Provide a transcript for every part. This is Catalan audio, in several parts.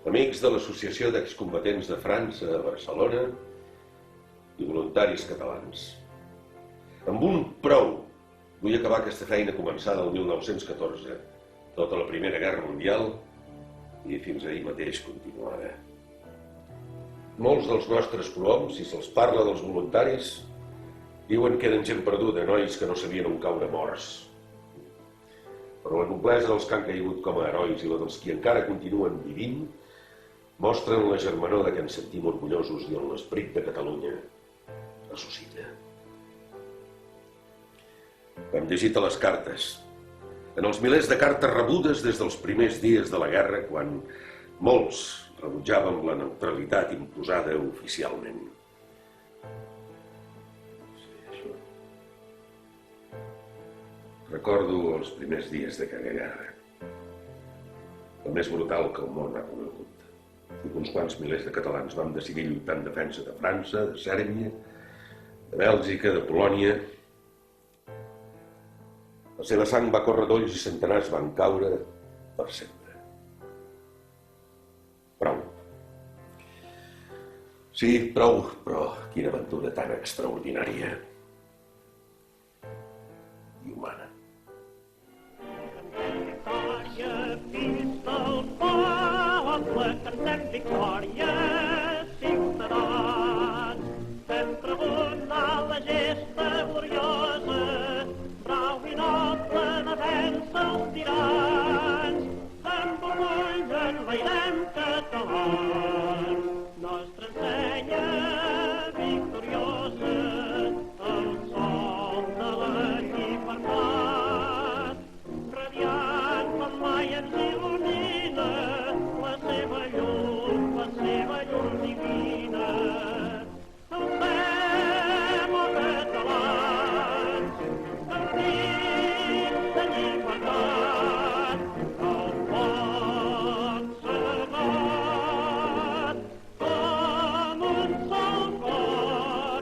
amics de l'Associació d'Excombatents de França a Barcelona i voluntaris catalans. Amb un prou vull acabar aquesta feina començada el 1914, tota la Primera Guerra Mundial i fins ahir mateix continuada. Molts dels nostres prohoms, si se'ls parla dels voluntaris, diuen que eren gent perduda, nois que no sabien on caure morts. Però la noblesa dels que han caigut com a herois i la dels qui encara continuen vivint mostren la germanor de què ens sentim orgullosos i on l'esperit de Catalunya ressuscita. Hem llegit a les cartes, en els milers de cartes rebudes des dels primers dies de la guerra, quan molts rebutjàvem la neutralitat imposada oficialment. Recordo els primers dies d'aquella guerra, el més brutal que el món ha conegut. I uns quants milers de catalans vam decidir lluitar en defensa de França, de Sèrbia, de Bèlgica, de Polònia. La seva sang va córrer dolls i centenars van caure per sempre. Prou. Sí, prou, però quina aventura tan extraordinària i humana. Cantem victòria, ciutadans, fem preguntar la gesta gloriosa, brau i noble de vèncer els tirans, amb orgull enlairem catalans, nostra ensenya victoriosa, el sol de la llibertat, radiant com mai ens il·lumina, la seva llum divina. Alcem, oh catalans, el crit de llibertat, el foc sagat, com un sol cor,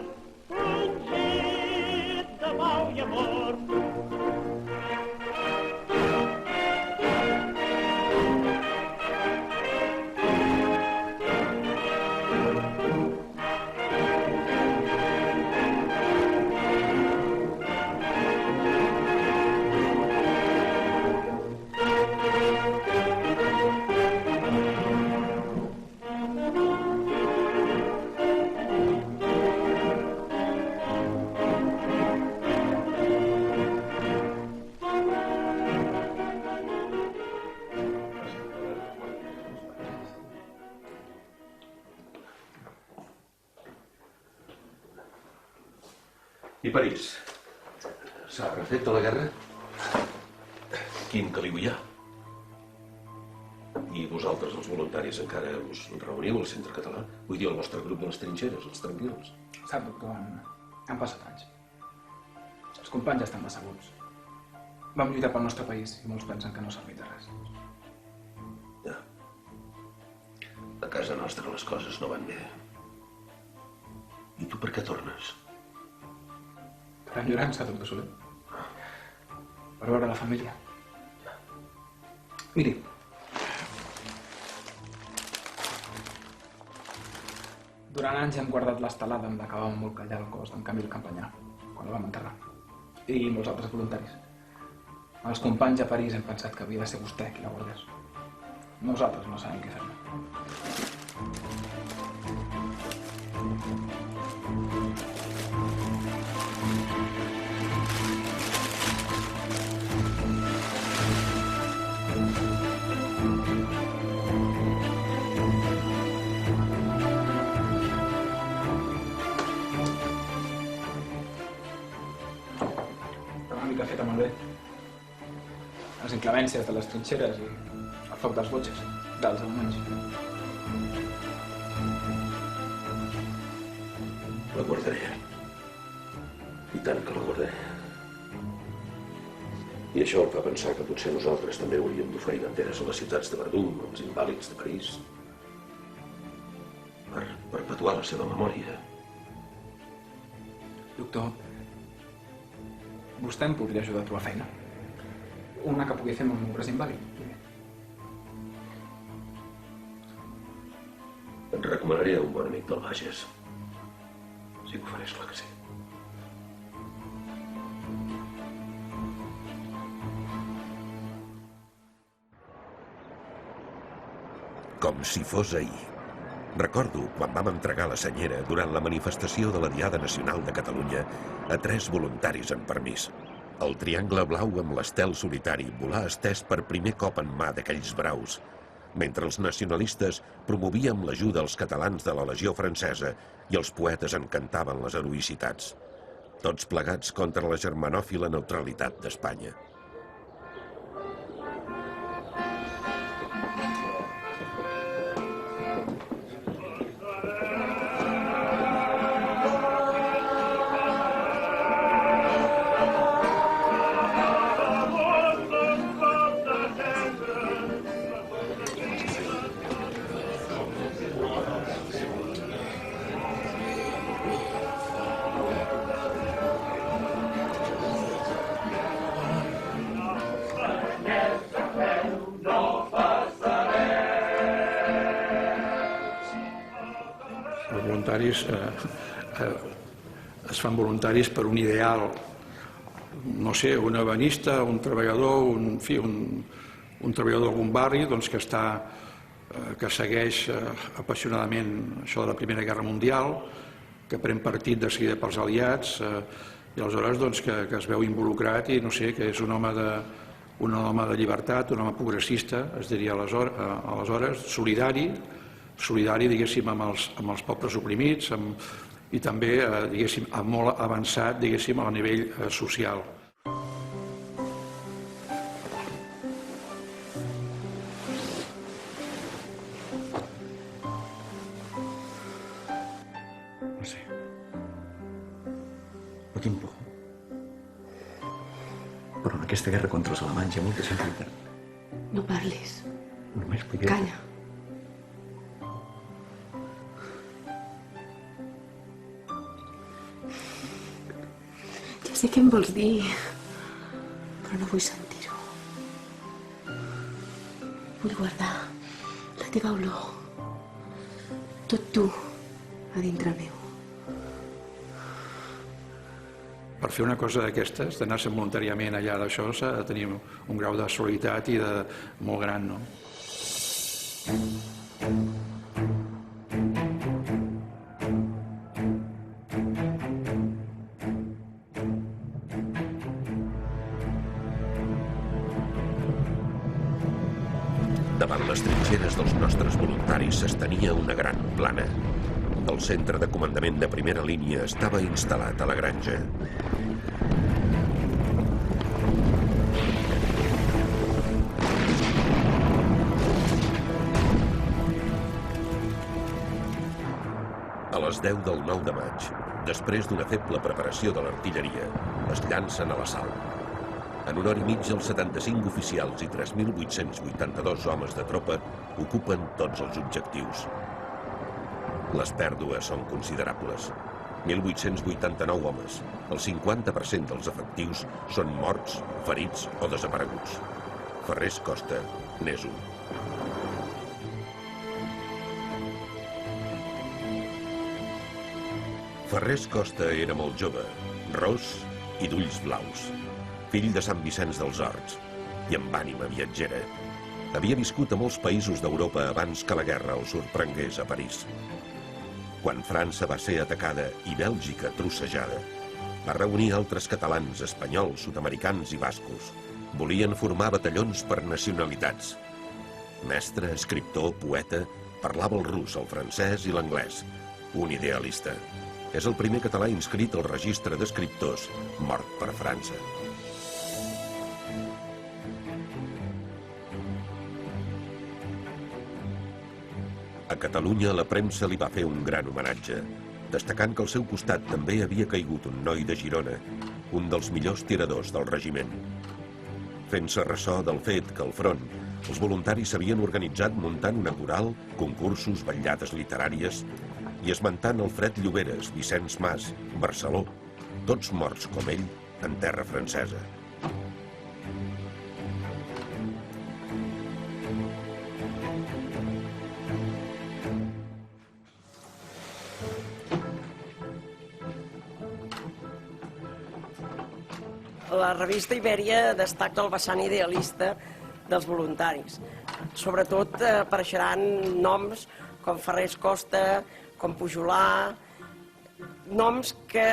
rugit de pau i amor. I París? S'ha refet de la guerra? Quin caliu hi ha? I vosaltres, els voluntaris, encara us reuniu al centre català? Vull dir, el vostre grup de les trinxeres, els tranquils. Sap, doctor, han passat anys. Els companys estan decebuts. Vam lluitar pel nostre país i molts pensen que no ha servit de res. Ja. A casa nostra les coses no van bé. I tu per què tornes? Per enyorança, doctor Soler. Per veure la família. Miri. Durant anys hem guardat l'estelada amb la que vam embolcallar el cos d'en Camil Campanyà, quan el vam enterrar. I molts altres voluntaris. Els companys a París hem pensat que havia de ser vostè qui la guardés. Nosaltres no sabem què fer-ne. Una feta molt bé. Les inclemències de les trinxeres i el foc dels botxes, dels alemanys. La guardaré. I tant que la guardaré. I això em fa pensar que potser nosaltres també hauríem d'oferir banderes a les ciutats de Verdun, als invàlids de París, per perpetuar la seva memòria. Doctor, vostè em podria ajudar a trobar feina? Una que pugui fer amb un pres invàlid. Et recomanaré un bon amic del Bages. Sí que ho faré, esclar que sí. Com si fos ahir. Recordo quan vam entregar la senyera durant la manifestació de la Diada Nacional de Catalunya a 3 voluntaris en permís. El triangle blau amb l'estel solitari volà estès per primer cop en mà d'aquells braus, mentre els nacionalistes promovíem l'ajuda als catalans de la Legió Francesa i els poetes en cantaven les heroïcitats. Tots plegats contra la germanòfila neutralitat d'Espanya. Es fan voluntaris per un ideal, no sé, un ebenista, un treballador, un treballador d'algun barri que segueix apassionadament això de la Primera Guerra Mundial, que pren partit de seguida pels aliats i aleshores que es veu involucrat i no sé, que és un home de llibertat, un home progressista, es diria aleshores, solidari, diguéssim, amb els pobles oprimits i també, diguéssim, molt avançat, diguéssim, a nivell social. No sé. No tinc por. Però en aquesta guerra contra els alemanys hi ha molta sinceritat. No parlis. Només podria... Calla. Ja sé què em vols dir, però no vull sentir-ho. Vull guardar la teva olor, tot tu, a dintre meu. Per fer una cosa d'aquestes, d'anar-se'n voluntàriament allà d'això, s'ha de tenir un grau de solidaritat i de molt gran, no? Davant les trinxeres dels nostres voluntaris s'estenia una gran plana. El centre de comandament de primera línia estava instal·lat a la granja. A les 10 del 9 de maig, després d'una feble preparació de l'artilleria, es llancen a l'assalt. En una hora i mitja, els 75 oficials i 3.882 homes de tropa ocupen tots els objectius. Les pèrdues són considerables. 1.889 homes, el 50% dels efectius, són morts, ferits o desapareguts. Ferrés Costa n'és un. Ferrés Costa era molt jove, ros i d'ulls blaus. Fill de Sant Vicenç dels Horts i amb ànima viatgera. Havia viscut a molts països d'Europa abans que la guerra el sorprengués a París. Quan França va ser atacada i Bèlgica trossejada, va reunir altres catalans, espanyols, sud-americans i bascos. Volien formar batallons per nacionalitats. Mestre, escriptor, poeta, parlava el rus, el francès i l'anglès. Un idealista. És el primer català inscrit al registre d'escriptors mort per França. A Catalunya la premsa li va fer un gran homenatge, destacant que al seu costat també havia caigut un noi de Girona, un dels millors tiradors del regiment. Fent-se ressò del fet que al front els voluntaris s'havien organitzat muntant una coral, concursos, vetllades literàries i esmentant Alfred Lloberes, Vicenç Mas, Barceló, tots morts com ell en terra francesa. La revista Ibèria destaca el vessant idealista dels voluntaris. Sobretot apareixeran noms com Ferrés Costa, com Pujolà, noms que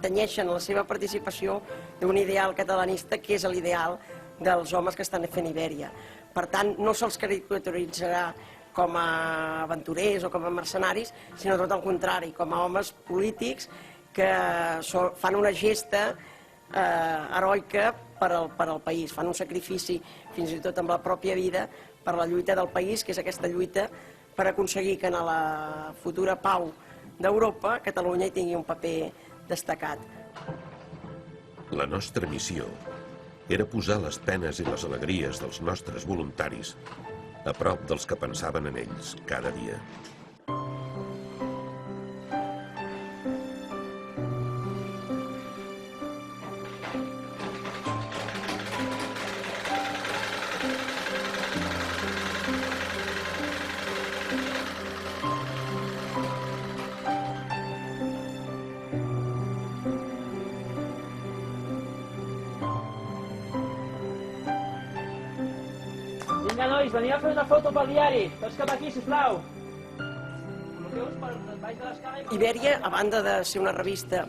tenyeixen la seva participació d'un ideal catalanista que és l'ideal dels homes que estan fent Ibèria. Per tant, no se'ls caricaturitzarà com a aventurers o com a mercenaris, sinó tot el contrari, com a homes polítics que fan una gesta heroica per al país, fan un sacrifici fins i tot amb la pròpia vida per la lluita del país, que és aquesta lluita per aconseguir que en la futura pau d'Europa Catalunya hi tingui un paper destacat. La nostra missió era posar les penes i les alegries dels nostres voluntaris a prop dels que pensaven en ells cada dia. Vinga, nois, veniu a fer una foto pel diari. Tots cap aquí, sisplau. Ibèria, a banda de ser una revista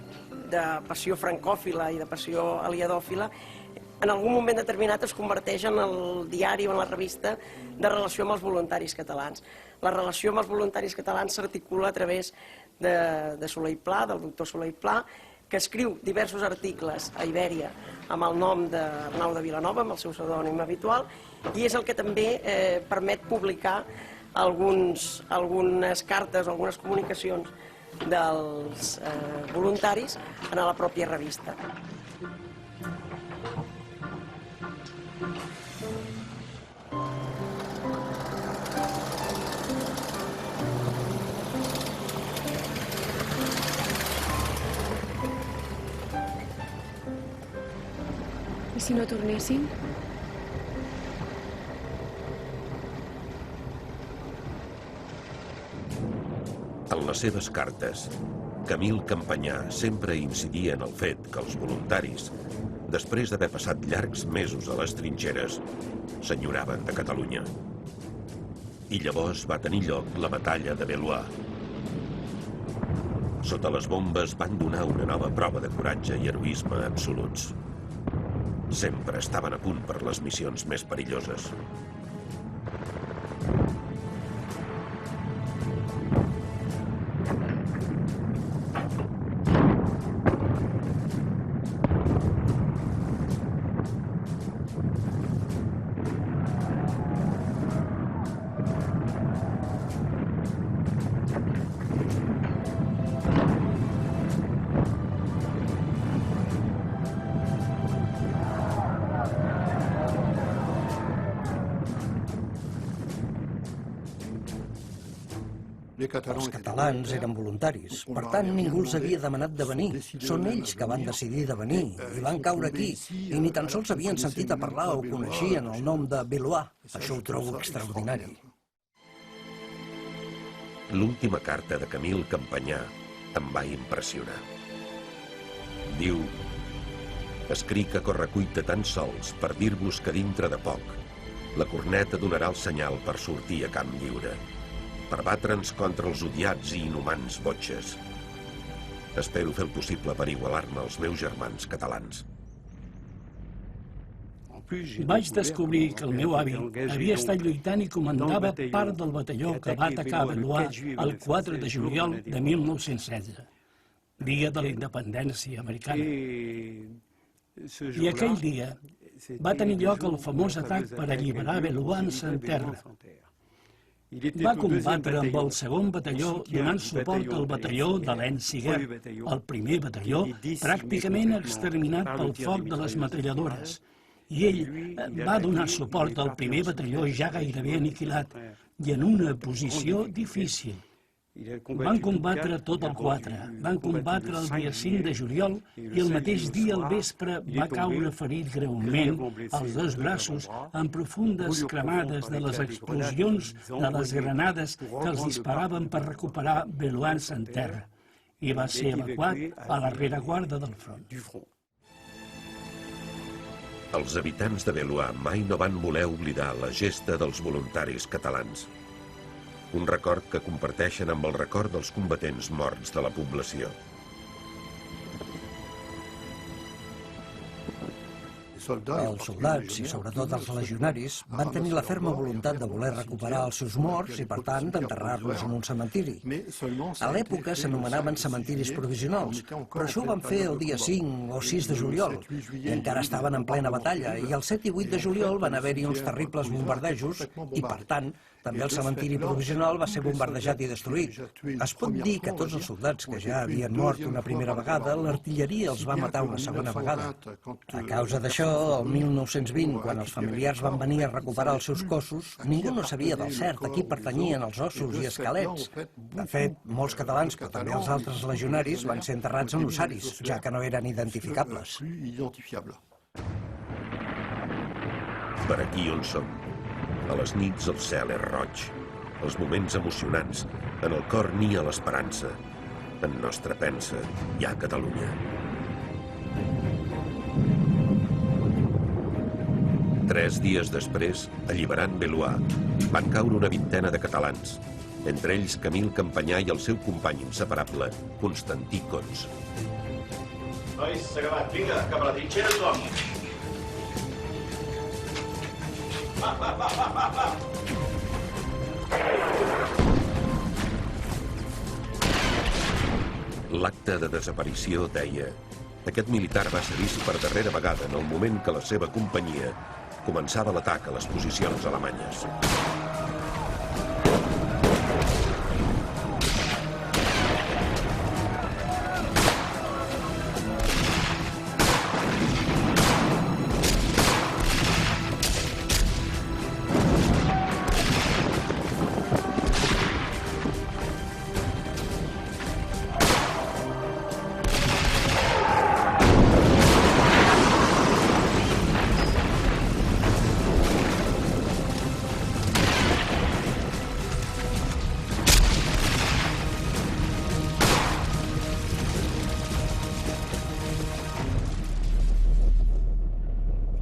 de passió francòfila i de passió aliadòfila, en algun moment determinat es converteix en el diari o en la revista de relació amb els voluntaris catalans. La relació amb els voluntaris catalans s'articula a través de Soleil Pla, del doctor Soleil Pla, que escriu diversos articles a Ibèria amb el nom d'Arnau de Vilanova, amb el seu pseudònim habitual, i és el que també permet publicar algunes cartes, algunes comunicacions dels voluntaris en la pròpia revista. I si no tornessin? En les seves cartes, Camil Campanyà sempre incidia en el fet que els voluntaris, després d'haver passat llargs mesos a les trinxeres, s'enyoraven de Catalunya. I llavors va tenir lloc la batalla de Bellois. Sota les bombes van donar una nova prova de coratge i heroisme absoluts. Sempre estaven a punt per les missions més perilloses. Els catalans eren voluntaris, per tant ningú els havia demanat de venir. Són ells que van decidir de venir i van caure aquí, i ni tan sols havien sentit a parlar o coneixien el nom de Bellois. Això ho trobo extraordinari. L'última carta de Camil Campanyà em va impressionar. Diu: escric a correcuita tan sols per dir-vos que dintre de poc la corneta donarà el senyal per sortir a camp lliure, per batre'ns contra els odiats i inhumans botxes. Espero fer el possible per igualar-me als meus germans catalans. Vaig descobrir que el meu avi havia estat lluitant i comandava part del batalló que va atacar Bellois el 4 de juliol de 1916, dia de la independència americana. I aquell dia va tenir lloc el famós atac per alliberar Bellois en terra. Va combatre amb el 2è batalló donant suport al batalló de l'Ensiguer, el 1è batalló pràcticament exterminat pel foc de les metralladores. I ell va donar suport al 1è batalló ja gairebé aniquilat i en una posició difícil. Van combatre tot el 4, van combatre el dia 5 de juliol i el mateix dia al vespre va caure ferit greument als 2 braços amb profundes cremades de les explosions de les granades que els disparaven per recuperar Bellois en terra i va ser evacuat a la rereguarda del front. Els habitants de Beloua mai no van voler oblidar la gesta dels voluntaris catalans. Un record que comparteixen amb el record dels combatents morts de la població. Els soldats, i sobretot els legionaris, van tenir la ferma voluntat de voler recuperar els seus morts i, per tant, d'enterrar-los en un cementiri. A l'època s'anomenaven cementiris provisionals, però això ho van fer el dia 5 o 6 de juliol, i encara estaven en plena batalla, i el 7 i 8 de juliol van haver-hi uns terribles bombardejos, i, per tant, també el cementiri provisional va ser bombardejat i destruït. Es pot dir que tots els soldats que ja havien mort una primera vegada, l'artilleria els va matar una segona vegada. A causa d'això, el 1920, quan els familiars van venir a recuperar els seus cossos, ningú no sabia del cert a qui pertanyien els ossos i esquelets. De fet, molts catalans, però també els altres legionaris, van ser enterrats en ossaris, ja que no eren identificables. Per aquí on som. A les nits el cel és roig. Els moments emocionants. En el cor nia l'esperança. En nostra pensa hi ha Catalunya. 3 dies després, alliberant Beloua, van caure una vintena de catalans. Entre ells Camil Campanyà i el seu company inseparable, Constantí Cons. Nois, s'ha acabat. Vinga, cap a la trinxera tothom. Va. L'acte de desaparició deia: aquest militar va ser vist per darrera vegada en el moment que la seva companyia començava l'atac a les posicions alemanyes.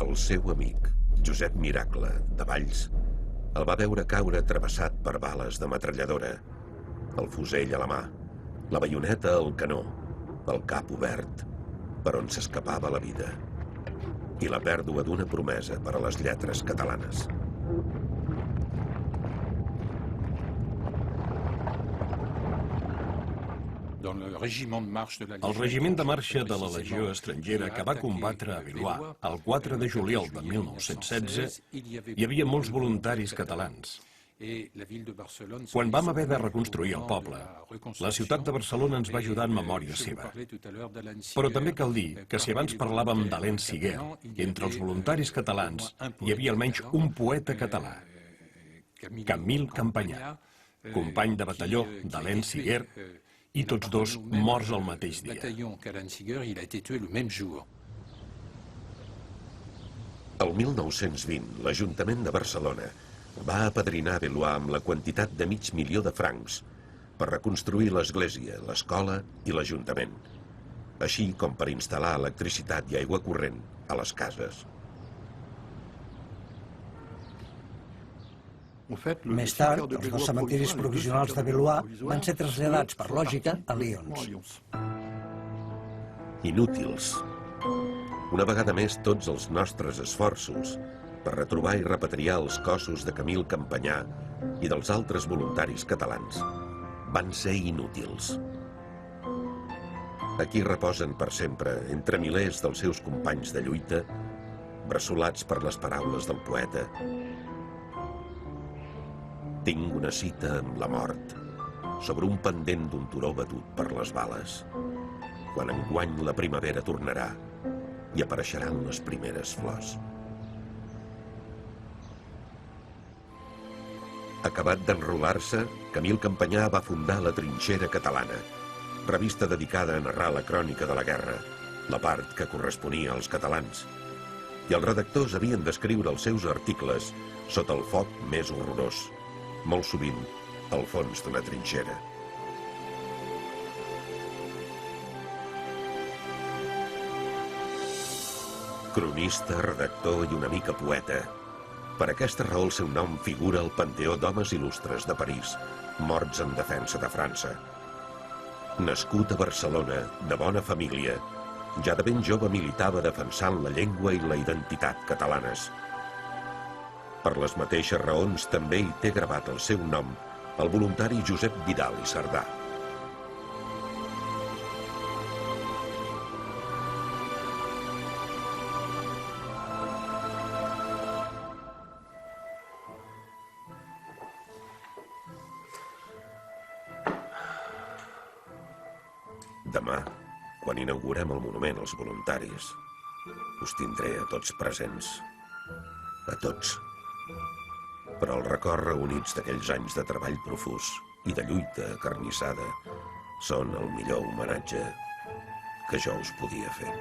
El seu amic, Josep Miracle, de Valls, el va veure caure travessat per bales de metralladora, el fusell a la mà, la baioneta al canó, el cap obert, per on s'escapava la vida, i la pèrdua d'una promesa per a les lletres catalanes. El regiment de marxa de la Legió Estrangera que va combatre a Beloua el 4 de juliol de 1916 hi havia molts voluntaris catalans. Quan vam haver de reconstruir el poble, la ciutat de Barcelona ens va ajudar en memòria seva. Però també cal dir que si abans parlàvem d'Alain Siguer, entre els voluntaris catalans hi havia almenys un poeta català, Camil Campanyà, company de batalló d'Alain Siguer, i tots dos morts el mateix dia. El 1920, l'Ajuntament de Barcelona va apadrinar Beloua amb la quantitat de $500.000 de francs per reconstruir l'església, l'escola i l'Ajuntament, així com per instal·lar electricitat i aigua corrent a les cases. Més tard, els 2 cementiris provisionals de Beloua van ser traslladats per lògica a Lions. Inútils. Una vegada més, tots els nostres esforços per retrobar i repatriar els cossos de Camil Campanyà i dels altres voluntaris catalans van ser inútils. Aquí reposen per sempre, entre milers dels seus companys de lluita, bressolats per les paraules del poeta: tinc una cita amb la mort sobre un pendent d'un turó batut per les bales, quan enguany la primavera tornarà i apareixeran les primeres flors. Acabat d'enrolar-se, Camil Campanyà va fundar La Trinxera Catalana, revista dedicada a narrar la crònica de la guerra, la part que corresponia als catalans. I els redactors havien d'escriure els seus articles sota el foc més horrorós, molt sovint al fons d'una trinxera. Cronista, redactor i una mica poeta. Per aquesta raó el seu nom figura al Panteó d'Homes Il·lustres de París, morts en defensa de França. Nascut a Barcelona, de bona família, ja de ben jove militava defensant la llengua i la identitat catalanes. Per les mateixes raons també hi té gravat el seu nom el voluntari Josep Vidal i Cerdà. Demà, quan inaugurem el monument als voluntaris, us tindré a tots presents. A tots. Però els records reunits d'aquells anys de treball profús i de lluita acarnissada són el millor homenatge que jo us podia fer.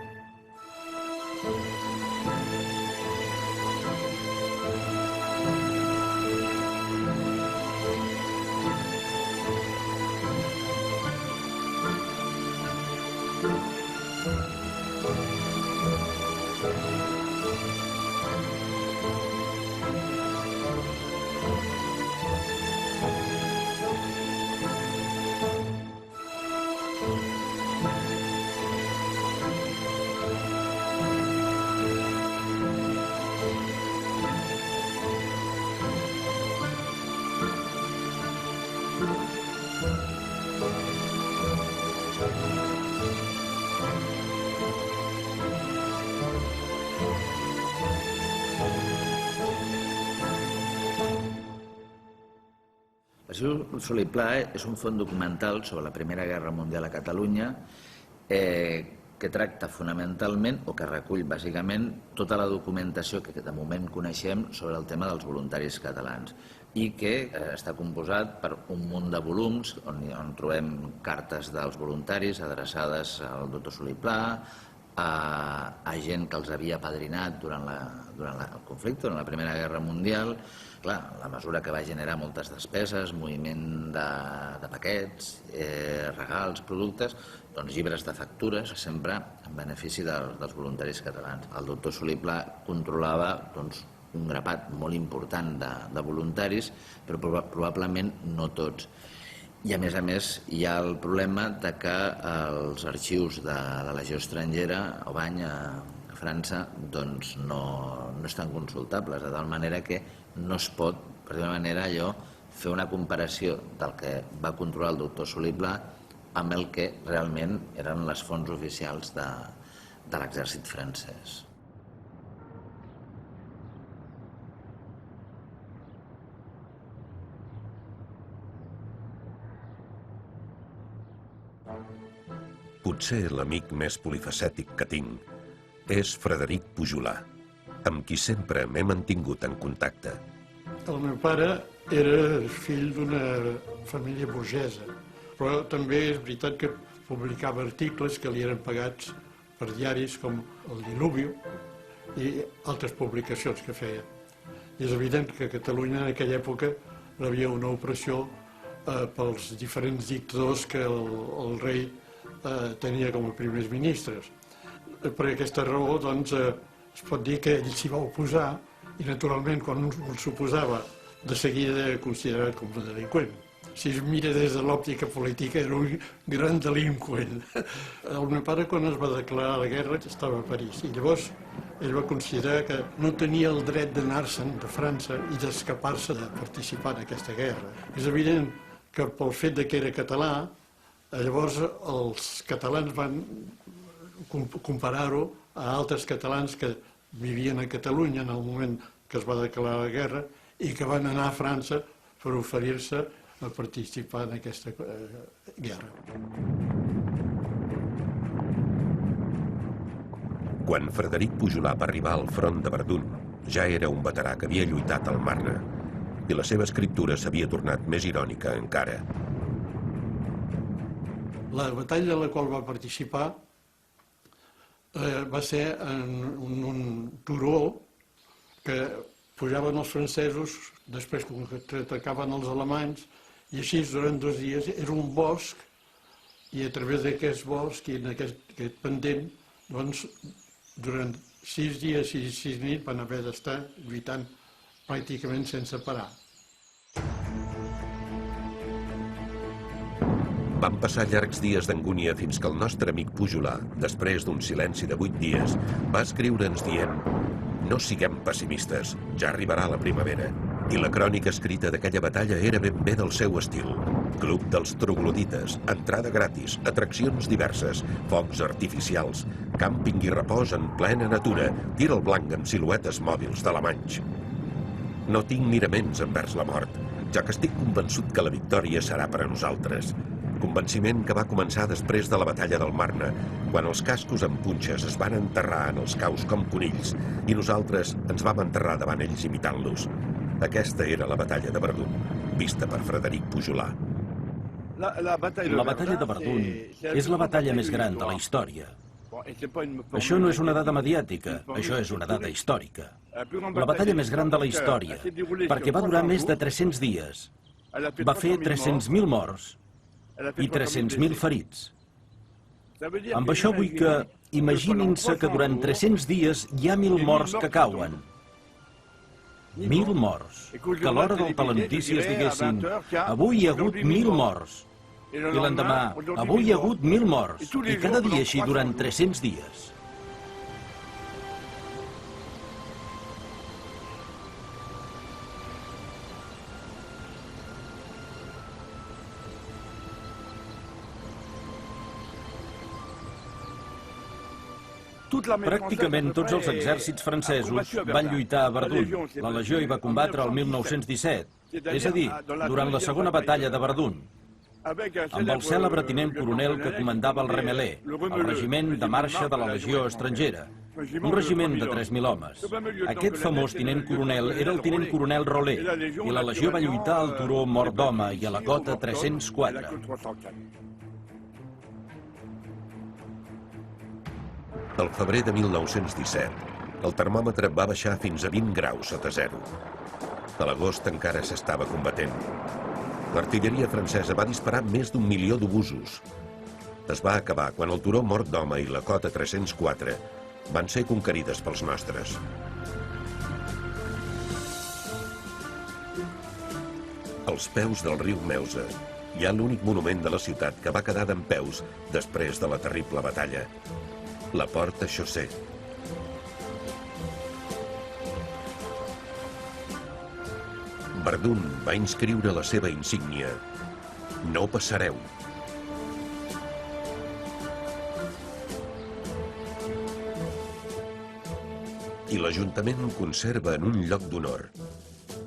L'arxiu Solé i Pla és un fons documental sobre la Primera Guerra Mundial a Catalunya que tracta fonamentalment, o que recull bàsicament, tota la documentació que de moment coneixem sobre el tema dels voluntaris catalans i que està composat per un munt de volums on trobem cartes dels voluntaris adreçades al doctor Solé i Pla, a gent que els havia apadrinat durant el conflicte, durant la Primera Guerra Mundial. Clar, la mesura que va generar moltes despeses, moviment de paquets, regals, productes, doncs llibres de factures, sempre en benefici dels voluntaris catalans. El doctor Solé i Pla controlava un grapat molt important de voluntaris, però probablement no tots. I a més hi ha el problema que els arxius de la Legió Estrangera, a Aubany, a França, doncs no estan consultables, de tal manera que no es pot, per dir-ho manera, fer una comparació del que va controlar el doctor Solé i Pla amb el que realment eren les fonts oficials de l'exèrcit francès. Potser l'amic més polifacètic que tinc és Frederic Pujolà, amb qui sempre m'he mantingut en contacte. El meu pare era fill d'una família burgesa, però també és veritat que publicava articles que li eren pagats per diaris com el Diluvio i altres publicacions que feia. I és evident que a Catalunya en aquella època hi havia una opressió pels diferents dictadors que el rei tenia com a primers ministres. Per aquesta raó, doncs, es pot dir que ell s'hi va oposar i, naturalment, quan un s'oposava, de seguida era considerat com a delinqüent. Si es mira des de l'òptica política, era un gran delinqüent. El meu pare, quan es va declarar la guerra, estava a París, i llavors ell va considerar que no tenia el dret d'anar-se'n de França i d'escapar-se de participar en aquesta guerra. És evident que pel fet que era català, llavors els catalans van comparar-ho a altres catalans que vivien a Catalunya en el moment que es va declarar la guerra i que van anar a França per oferir-se a participar en aquesta guerra. Quan Frederic Pujolà va arribar al front de Verdun, ja era un veterà que havia lluitat al Marne i la seva escriptura s'havia tornat més irònica encara. La batalla en la qual va participar va ser en un turó que pujaven els francesos, després atacaven els alemanys, i així durant 2 dies era un bosc, i a través d'aquest bosc i en aquest pendent doncs, durant 6 dies i 6 nits van haver d'estar lluitant pràcticament sense parar. Van passar llargs dies d'angúnia fins que el nostre amic Pujolà, després d'un silenci de 8 dies, va escriure'ns dient: no siguem pessimistes, ja arribarà la primavera. I la crònica escrita d'aquella batalla era ben bé del seu estil. Club dels troglodites, entrada gratis, atraccions diverses, focs artificials, càmping i repòs en plena natura, tir al blanc amb siluetes mòbils d'alemanys. No tinc miraments envers la mort, ja que estic convençut que la victòria serà per a nosaltres. Convenciment que va començar després de la batalla del Marne, quan els cascos amb punxes es van enterrar en els caus com conills i nosaltres ens vam enterrar davant ells imitant-los. Aquesta era la batalla de Verdun, vista per Frederic Pujolà. La batalla de Verdun és la batalla més gran de la història. Això no és una dada mediàtica, això és una dada històrica. La batalla més gran de la història, perquè va durar més de 300 dies. Va fer 300.000 morts i 300.000 ferits. Amb això vull que imaginin-se que durant 300 dies hi ha 1.000 morts que cauen. 1.000 morts. Que a l'hora del telenotícies diguessin: avui hi ha hagut 1.000 morts. I l'endemà: avui hi ha hagut 1.000 morts. I cada dia així durant 300 dies. Pràcticament tots els exèrcits francesos van lluitar a Verdun. La legió hi va combatre el 1917, és a dir, durant la segona batalla de Verdun, amb el cèlebre tinent coronel que comandava el Remelé, el regiment de marxa de la legió estrangera, un regiment de 3.000 homes. Aquest famós tinent coronel era el tinent coronel Rollet, i la legió va lluitar al turó Mort d'Home i a la cota 304. Al febrer de 1917, el termòmetre va baixar fins a 20 graus sota zero. A l'agost encara s'estava combatent. L'artilleria francesa va disparar més d'1 milió d'obusos. Es va acabar quan el turó Mort d'Home i la cota 304 van ser conquerides pels nostres. Als peus del riu Meuse hi ha l'únic monument de la ciutat que va quedar dempeus després de la terrible batalla. La Porte Chaussée. Verdun va inscriure la seva insígnia: no passareu. I l'Ajuntament conserva en un lloc d'honor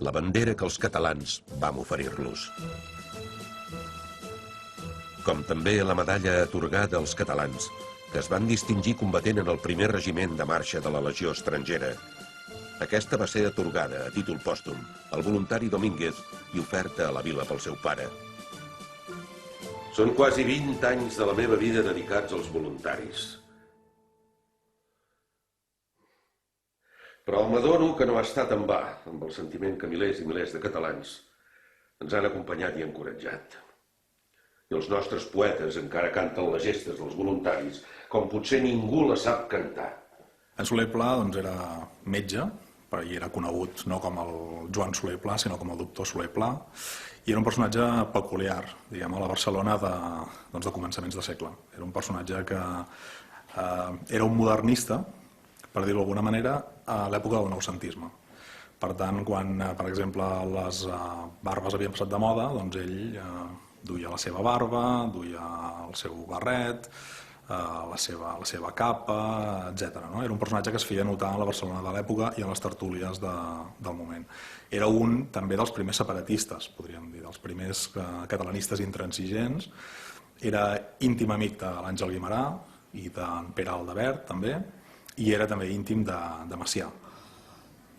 la bandera que els catalans vam oferir-los. Com també la medalla atorgada als catalans, que es van distingir combatent en el primer regiment de marxa de la legió estrangera. Aquesta va ser atorgada a títol pòstum al voluntari Domínguez i oferta a la vila pel seu pare. Són quasi 20 anys de la meva vida dedicats als voluntaris. Però m'adono que no ha estat en va, amb el sentiment que milers i milers de catalans ens han acompanyat i encoratjat. I els nostres poetes encara canten les gestes dels voluntaris com potser ningú la sap cantar. En Soler Pla era metge, i era conegut no com el Joan Soler Pla, sinó com el doctor Soler Pla, i era un personatge peculiar, diguem, a la Barcelona de començaments de segle. Era un personatge que era un modernista, per dir-ho d'alguna manera, a l'època del noucentisme. Per tant, quan, per exemple, les barbes havien passat de moda, doncs ell duia la seva barba, duia el seu barret, la seva capa, etc. Era un personatge que es feia notar a la Barcelona de l'època i a les tertúlies del moment. Era un també dels primers separatistes, podríem dir, dels primers catalanistes intransigents. Era íntim amic de l'Àngel Guimerà i d'en Pere Aldebert, també, i era també íntim de Macià.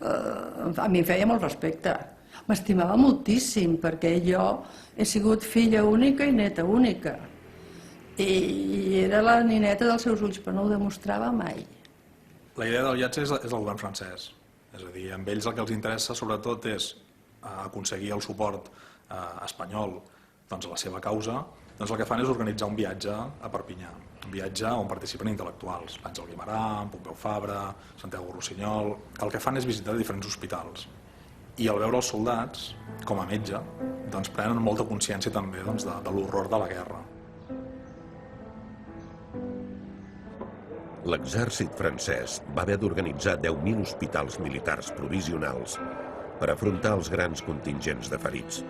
A mi em feia molt respecte. M'estimava moltíssim perquè jo he sigut filla única i neta única. I era la nineta dels seus ulls, però no ho demostrava mai. La idea del viatge és el govern francès. És a dir, amb ells el que els interessa sobretot és aconseguir el suport espanyol a la seva causa doncs el que fan és organitzar un viatge a Perpinyà, un viatge on participen intel·lectuals, l'Àngel Guimerà, Pompeu Fabra, Santiago Rossinyol. El que fan és visitar diferents hospitals i al veure els soldats, com a metge, doncs prenen molta consciència també de l'horror de la guerra. L'exèrcit francès va haver d'organitzar 10.000 hospitals militars provisionals per afrontar els grans contingents de ferits.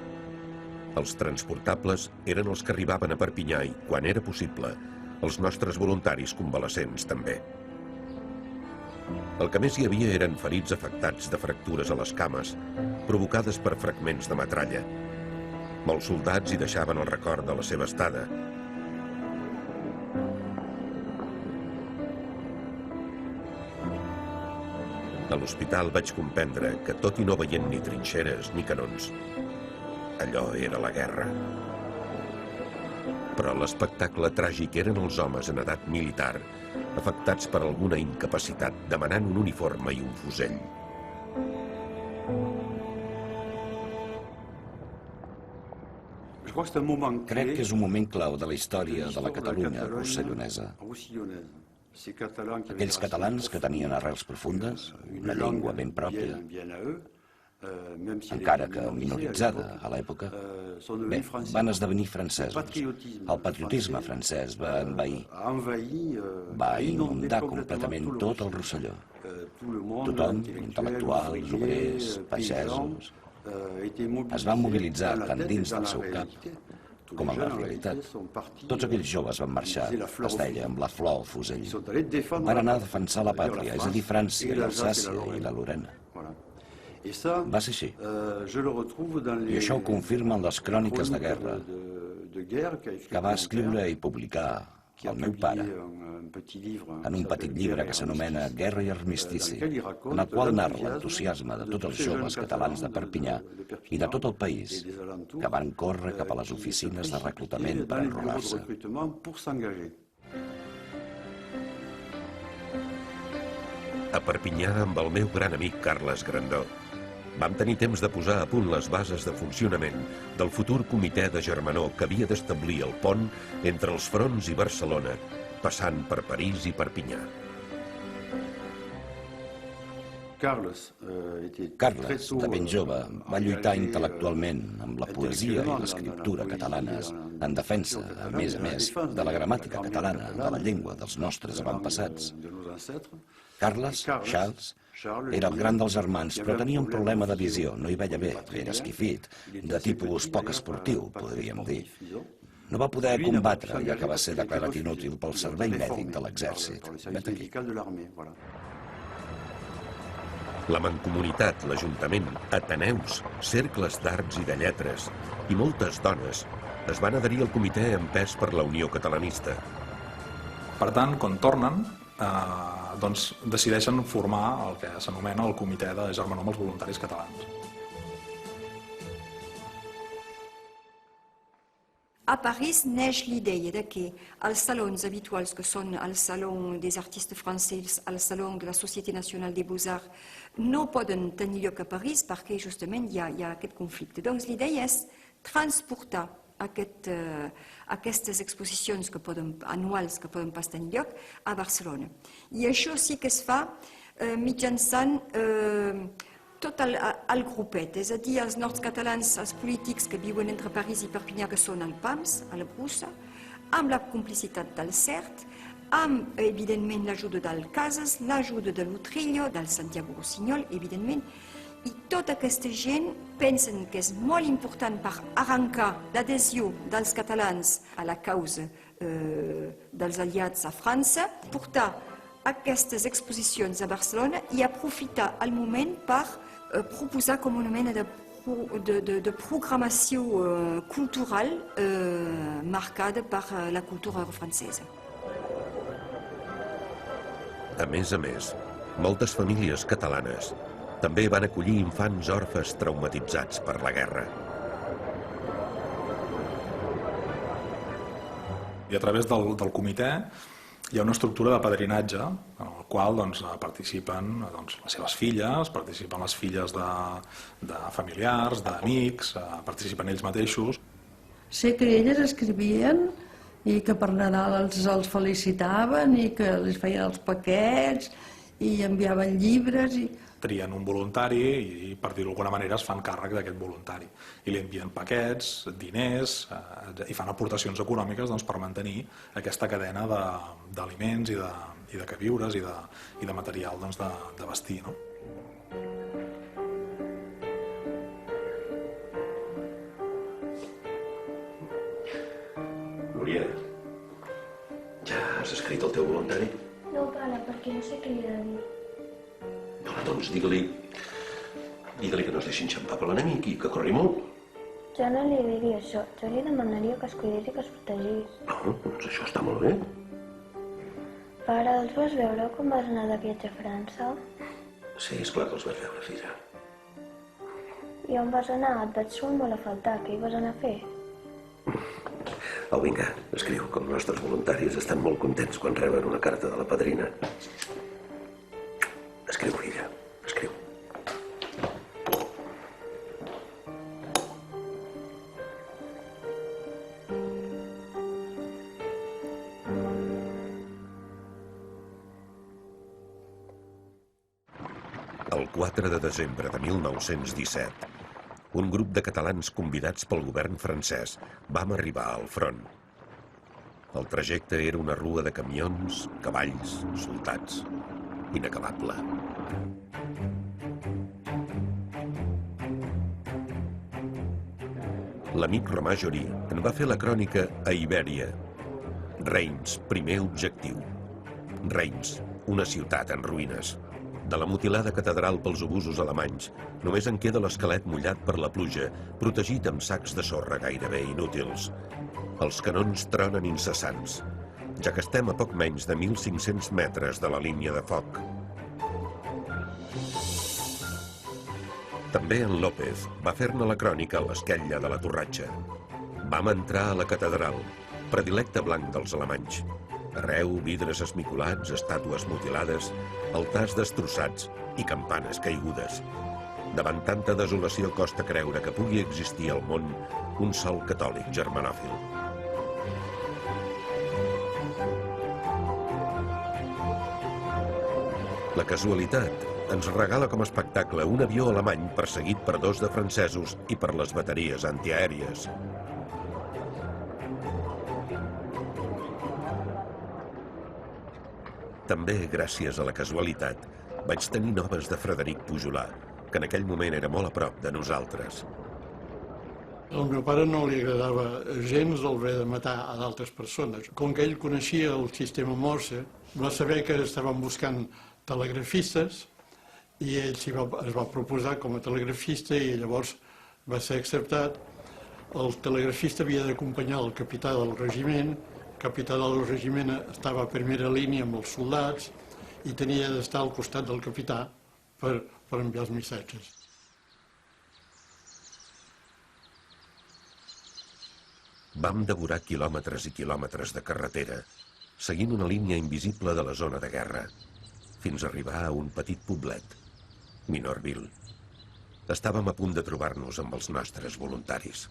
Els transportables eren els que arribaven a Perpinyà i, quan era possible, els nostres voluntaris convalescents també. El que més hi havia eren ferits afectats de fractures a les cames, provocades per fragments de metralla. Molts soldats hi deixaven el record de la seva estada. A l'hospital vaig comprendre que, tot i no veient ni trinxeres ni canons, allò era la guerra. Però l'espectacle tràgic eren els homes en edat militar, afectats per alguna incapacitat, demanant un uniforme i un fusell. Crec que és un moment clau de la història de la Catalunya rossellonesa. Aquells catalans que tenien arrels profundes, una llengua ben pròpia, encara que minoritzada a l'època, van esdevenir francesos. El patriotisme francès va envair, va inundar completament tot el Rosselló. Tothom, intel·lectuals, obrers, pagesos, es van mobilitzar tant dins del seu cap com en la realitat. Tots aquells joves van marxar, es deia, amb la flor al fusell. Van anar a defensar la pàtria, és a dir, França i Alsàcia i la Lorena. Va ser així. I això ho confirmen les cròniques de guerra que va escriure i publicar el meu pare en un petit llibre que s'anomena Guerra i Armistici, en el qual narra l'entusiasme de tots els joves catalans de Perpinyà i de tot el país que van córrer cap a les oficines de reclutament per enrolar-se. A Perpinyà, amb el meu gran amic Carles Grandó, vam tenir temps de posar a punt les bases de funcionament del futur comitè de germanor que havia d'establir el pont entre els fronts i Barcelona, passant per París i Perpinyà. Carles, de ben jove, va lluitar intel·lectualment amb la poesia i l'escriptura catalanes en defensa, a més, de la gramàtica catalana, de la llengua dels nostres avantpassats. Carles, Charles, era el gran dels germans, però tenia un problema de visió, no hi veia bé, era esquifit, de tipus poc esportiu, podríem dir. No va poder combatre, ja que va ser declarat inútil pel servei mèdic de l'exèrcit. Vet aquí. La Mancomunitat, l'Ajuntament, Ateneus, cercles d'arts i de lletres i moltes dones es van adherir al comitè empès per la Unió Catalanista. Per tant, quan tornen, doncs decideixen formar el que s'anomena el comitè de germanor amb els voluntaris catalans. A París neix l'idea que els salons habituals, que són el Saló des Artistes Francesos, el Saló de la Societat Nacional des Beaux-Arts, no poden tenir lloc a París perquè justament hi ha aquest conflicte. Doncs l'idea és transportar aquestes exposicions anuals que poden pas tenir lloc a Barcelona. I això sí que es fa mitjançant tot el grupet, és a dir, els nord catalans, els polítics que viuen entre París i Perpinyà, que són al PAMS, a la Brussa, amb la complicitat del CERT, amb, evidentment, l'ajuda del Casas, l'ajuda de l'Utrillo, del Santiago Rossinyol, evidentment, i tota aquesta gent pensen que és molt important per arrencar l'adhesió dels catalans a la causa dels aliats a França, portar aquestes exposicions a Barcelona i aprofitar el moment per proposar com una mena de programació cultural marcada per la cultura francesa. A més, moltes famílies catalanes també van acollir infants orfes traumatitzats per la guerra. I a través del comitè hi ha una estructura de padrinatge en el qual participen les seves filles, participen les filles de familiars, d'amics, participen ells mateixos. Sé que elles escrivien i que per Nadal els felicitaven i que els feien els paquets i enviaven llibres. Trien un voluntari i, per dir-ho d'alguna manera, es fan càrrec d'aquest voluntari. I li envien paquets, diners i fan aportacions econòmiques per mantenir aquesta cadena d'aliments i de queviures i de material de vestir. Núria, ja has escrit el teu voluntari? No, pare, perquè no sé què li he de dir. Doncs digue-li que no es deixi enxampar per l'enemic i que corri molt. Jo no li diria això, jo li demanaria que es cuidés i que es protegís. No, doncs això està molt bé. Pare, els vas veure quan vas anar de viatge a França? Sí, esclar que els vaig veure, filla. I on vas anar? Et vaig trobar molt a faltar. Què hi vas anar a fer? Au, vinga, escriu que els nostres voluntaris estan molt contents quan reben una carta de la padrina. Escriu, filla, escriu. El 4 de desembre de 1917, un grup de catalans convidats pel govern francès vam arribar al front. El trajecte era una rua de camions, cavalls, soldats. Inacabable. L'amic Romà Jorí en va fer la crònica a Ibèria. Reims, primer objectiu. Reims, una ciutat en ruïnes. De la mutilada catedral pels obusos alemanys, només en queda l'esquelet mullat per la pluja, protegit amb sacs de sorra gairebé inútils. Els canons tronen incessants, ja que estem a poc menys de 1.500 metres de la línia de foc. També en López va fer-ne la crònica a l'esquella de la Torratxa. Vam entrar a la catedral, predilecte blanc dels alemanys. Arreu, vidres esmicolats, estàtues mutilades, altars destrossats i campanes caigudes. Davant tanta desolació costa creure que pugui existir al món un sol catòlic germanòfil. La casualitat ens regala com a espectacle un avió alemany perseguit per 2 de francesos i per les bateries antiaèries. També, gràcies a la casualitat, vaig tenir noves de Frederic Pujolà, que en aquell moment era molt a prop de nosaltres. Al meu pare no li agradava gens el haver de matar a d'altres persones. Com que ell coneixia el sistema Morse, va saber que estaven buscant telegrafistes i ell es va proposar com a telegrafista i llavors va ser acceptat. El telegrafista havia d'acompanyar el capità del regiment. El capità del regiment estava a primera línia amb els soldats i tenia d'estar al costat del capità per enviar els missatges. Vam devorar quilòmetres i quilòmetres de carretera, seguint una línia invisible de la zona de guerra, fins a arribar a un petit poblet, Minorville. Estàvem a punt de trobar-nos amb els nostres voluntaris.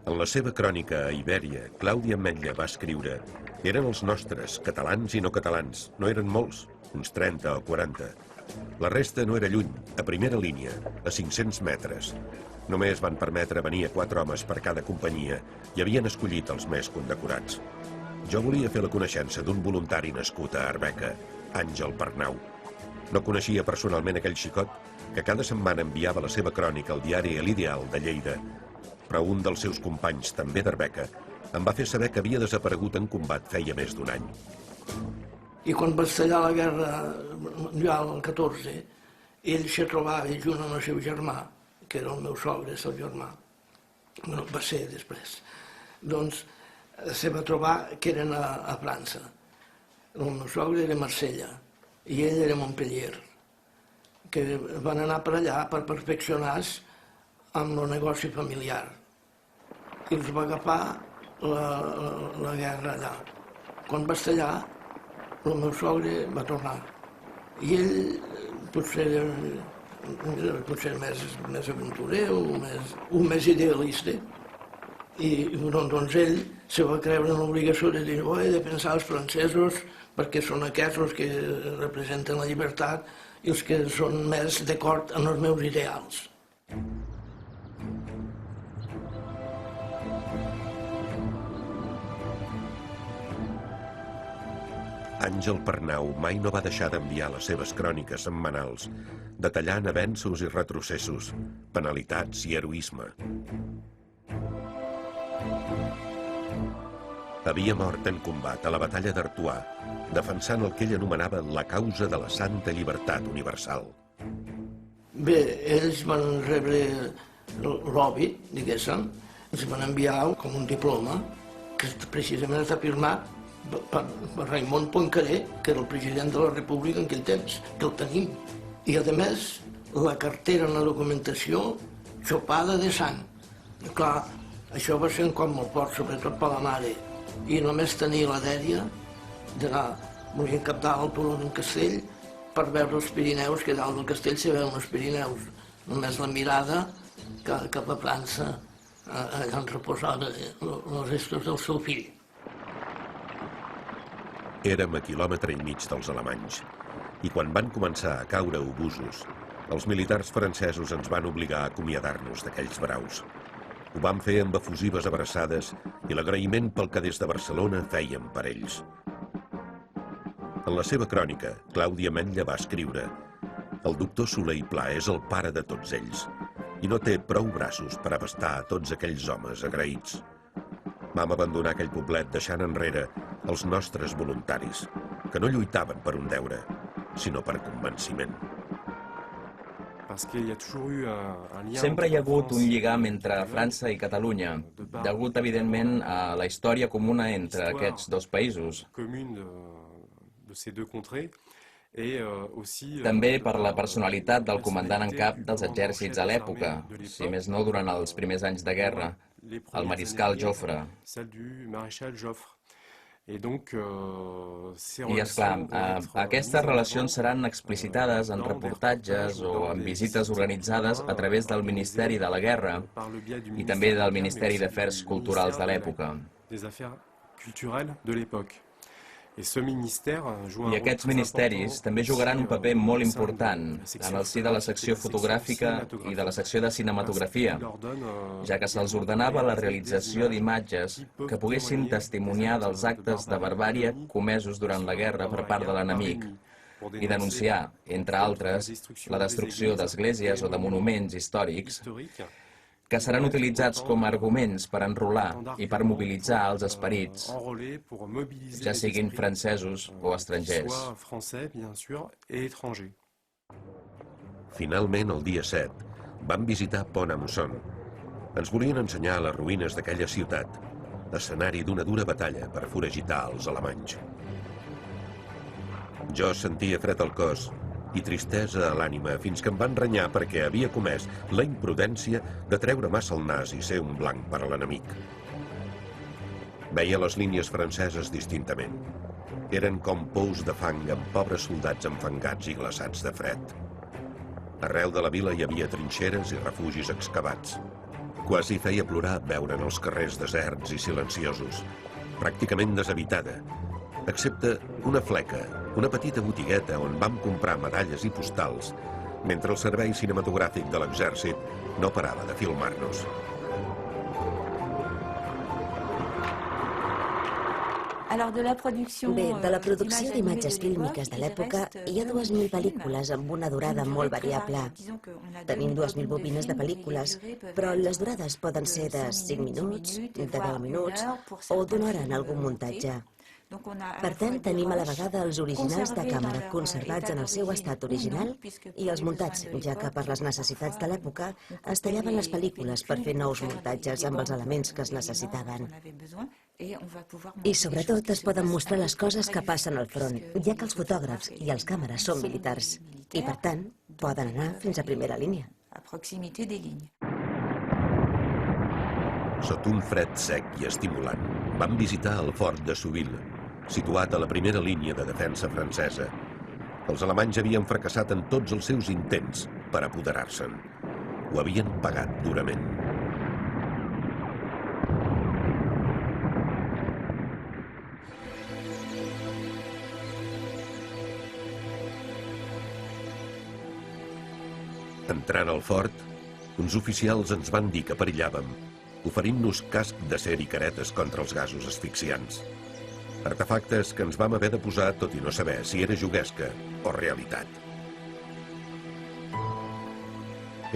En la seva crònica a Ibèria, Clàudia Ametlla va escriure: eren els nostres, catalans i no catalans. No eren molts, uns 30 o 40. La resta no era lluny, a primera línia, a 500 metres. Només van permetre venir a 4 homes per cada companyia i havien escollit els més condecorats. Jo volia fer la coneixença d'un voluntari nascut a Arbeca, Àngel Pernau. No coneixia personalment aquell xicot que cada setmana enviava la seva crònica al diari L'Ideal de Lleida, però un dels seus companys, també d'Arbeca, em va fer saber que havia desaparegut en combat feia més d'un any. I quan va estallar la guerra mundial, el 14, ell se trobava junt amb el seu germà, que era el meu sogre, el seu germà, no va ser després. Doncs se va trobar que eren a França. El meu sogre era a Marsella i ell era a Montpellier, que van anar per allà per perfeccionar-se amb el negoci familiar. I els va agafar la guerra allà. Quan va estallar, el meu sogre va tornar. I ell potser potser més aventurer o més idealista. I doncs ell se va creure en l'obligació de dir he de pensar els francesos perquè són aquests els que representen la llibertat i els que són més d'acord amb els meus ideals. Àngel Pernau mai no va deixar d'enviar les seves cròniques setmanals, detallant avenços i retrocessos, penalitats i heroisme. Havia mort en combat a la batalla d'Artois, defensant el que ell anomenava la causa de la santa llibertat universal. Bé, ells van rebre l'obit, diguéssim, ens van enviar com un diploma que precisament està firmat per Raimon Poincaré, que era el president de la República en aquell temps, que el tenim. I, a més, la cartera en la documentació xopada de sang. Clar, això va ser un cop molt fort, sobretot per la mare. I només tenir la dèria d'anar molt encapdalt al turó d'un castell per veure els Pirineus, que dalt del castell s'hi veuen els Pirineus. Només la mirada cap a França, allà on reposaven els restos del seu fill. Érem a 1,5 quilòmetres dels alemanys, i quan van començar a caure obusos, els militars francesos ens van obligar a acomiadar-nos d'aquells braus. Ho van fer amb efusives abraçades i l'agraïment pel que des de Barcelona fèiem per ells. En la seva crònica, Clàudia Ametlla va escriure: «El doctor Soler i Pla és el pare de tots ells i no té prou braços per abastar a tots aquells homes agraïts. Vam abandonar aquell poblet deixant enrere els nostres voluntaris, que no lluitaven per un deure, sinó per convenciment». Sempre hi ha hagut un lligam entre França i Catalunya, degut, evidentment, a la història comuna entre aquests dos països. També per la personalitat del comandant en cap dels exèrcits a l'època, si més no durant els primers anys de guerra, el mariscal Joffre. I, esclar, aquestes relacions seran explicitades en reportatges o en visites organitzades a través del Ministeri de la Guerra i també del Ministeri d'Afers Culturals de l'època. I aquests ministeris també jugaran un paper molt important en el si de la secció fotogràfica i de la secció de cinematografia, ja que se'ls ordenava la realització d'imatges que poguessin testimoniar dels actes de barbària comesos durant la guerra per part de l'enemic i denunciar, entre altres, la destrucció d'esglésies o de monuments històrics que seran utilitzats com a arguments per enrolar i per mobilitzar els esperits, ja siguin francesos o estrangers. Finalment, el dia 7, vam visitar Pont-à-Mousson. Ens volien ensenyar les ruïnes d'aquella ciutat, escenari d'una dura batalla per foragitar els alemanys. Jo sentia fred al cos i tristesa a l'ànima fins que em van renyar perquè havia comès la imprudència de treure massa el nas i ser un blanc per a l'enemic. Veia les línies franceses distintament. Eren com pous de fang amb pobres soldats enfangats i glaçats de fred. Arreu de la vila hi havia trinxeres i refugis excavats. Quasi feia plorar veure'n els carrers deserts i silenciosos, pràcticament deshabitada, excepte una fleca, una petita botigueta on vam comprar medalles i postals, mentre el servei cinematogràfic de l'exèrcit no parava de filmar-nos. Bé, de la producció d'imatges fílmiques de l'època hi ha 2.000 pel·lícules amb una durada molt variable. Tenim 2.000 bobines de pel·lícules, però les durades poden ser de 5 minuts, de 10 minuts o d'una hora en algun muntatge. Per tant, tenim a la vegada els originals de càmera conservats en el seu estat original i els muntats, ja que per les necessitats de l'època es tallaven les pel·lícules per fer nous muntatges amb els elements que es necessitaven. I sobretot es poden mostrar les coses que passen al front, ja que els fotògrafs i els càmeres són militars i, per tant, poden anar fins a primera línia. Sota un fred sec i estimulant, vam visitar el fort de Souville, situat a la primera línia de defensa francesa. Els alemanys havien fracassat en tots els seus intents per apoderar-se'n. Ho havien pagat durament. Entrant al fort, uns oficials ens van dir que perillàvem, oferint-nos casc d'acer i caretes contra els gasos asfixiants. Artefactes que ens vam haver de posar tot i no saber si era juguesca o realitat.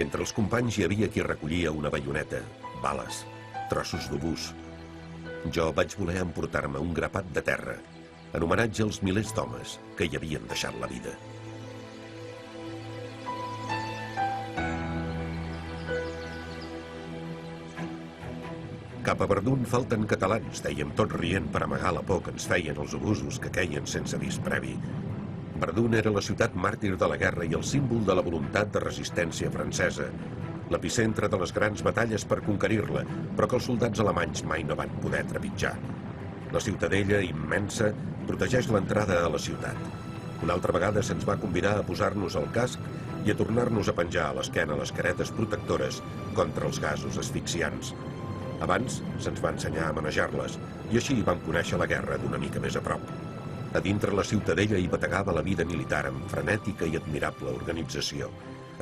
Entre els companys hi havia qui recollia una baioneta, bales, trossos d'obús. Jo vaig voler emportar-me un grapat de terra, en homenatge als milers d'homes que hi havien deixat la vida. Cap a Verdun falten catalans, dèiem tot rient per amagar la por que ens feien els obusos que queien sense avís previ. Verdun era la ciutat màrtir de la guerra i el símbol de la voluntat de resistència francesa, l'epicentre de les grans batalles per conquerir-la, però que els soldats alemanys mai no van poder trepitjar. La ciutadella, immensa, protegeix l'entrada a la ciutat. Una altra vegada se'ns va convidar a posar-nos el casc i a tornar-nos a penjar a l'esquena les caretes protectores contra els gasos asfixiants. Abans se'ns va ensenyar a manejar-les i així vam conèixer la guerra d'una mica més a prop. A dintre la ciutadella hi bategava la vida militar amb frenètica i admirable organització,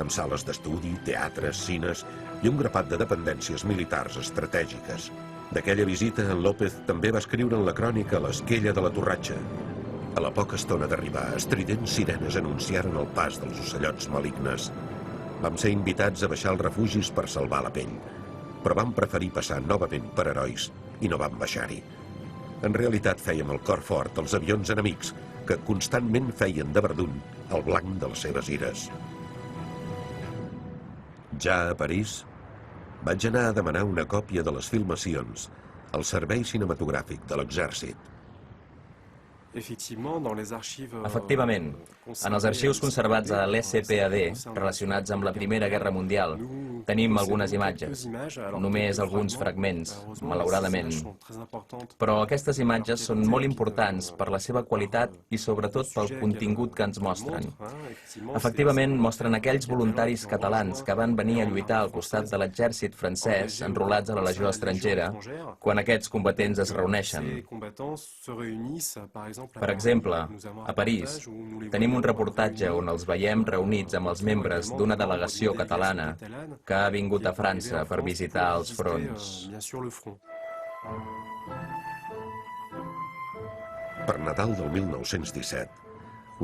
amb sales d'estudi, teatres, cines i un grapat de dependències militars estratègiques. D'aquella visita, en López també va escriure en la crònica l'esquella de la Torratxa. A la poca estona d'arribar, estridents sirenes anunciaren el pas dels ocellots malignes. Vam ser invitats a baixar als refugis per salvar la pell, però vam preferir passar novament per herois i no vam baixar-hi. En realitat fèiem el cor fort als avions enemics que constantment feien de Verdun el blanc de les seves ires. Ja a París, vaig anar a demanar una còpia de les filmacions al Servei Cinematogràfic de l'Exèrcit. Efectivament, en els arxius conservats a l'SPAD relacionats amb la Primera Guerra Mundial tenim algunes imatges, només alguns fragments, malauradament. Però aquestes imatges són molt importants per la seva qualitat i sobretot pel contingut que ens mostren. Efectivament, mostren aquells voluntaris catalans que van venir a lluitar al costat de l'exèrcit francès enrolats a la Legió estrangera quan aquests combatents es reuneixen. Per exemple, a París, tenim un reportatge on els veiem reunits amb els membres d'una delegació catalana que ha vingut a França per visitar els fronts. Per Nadal del 1917,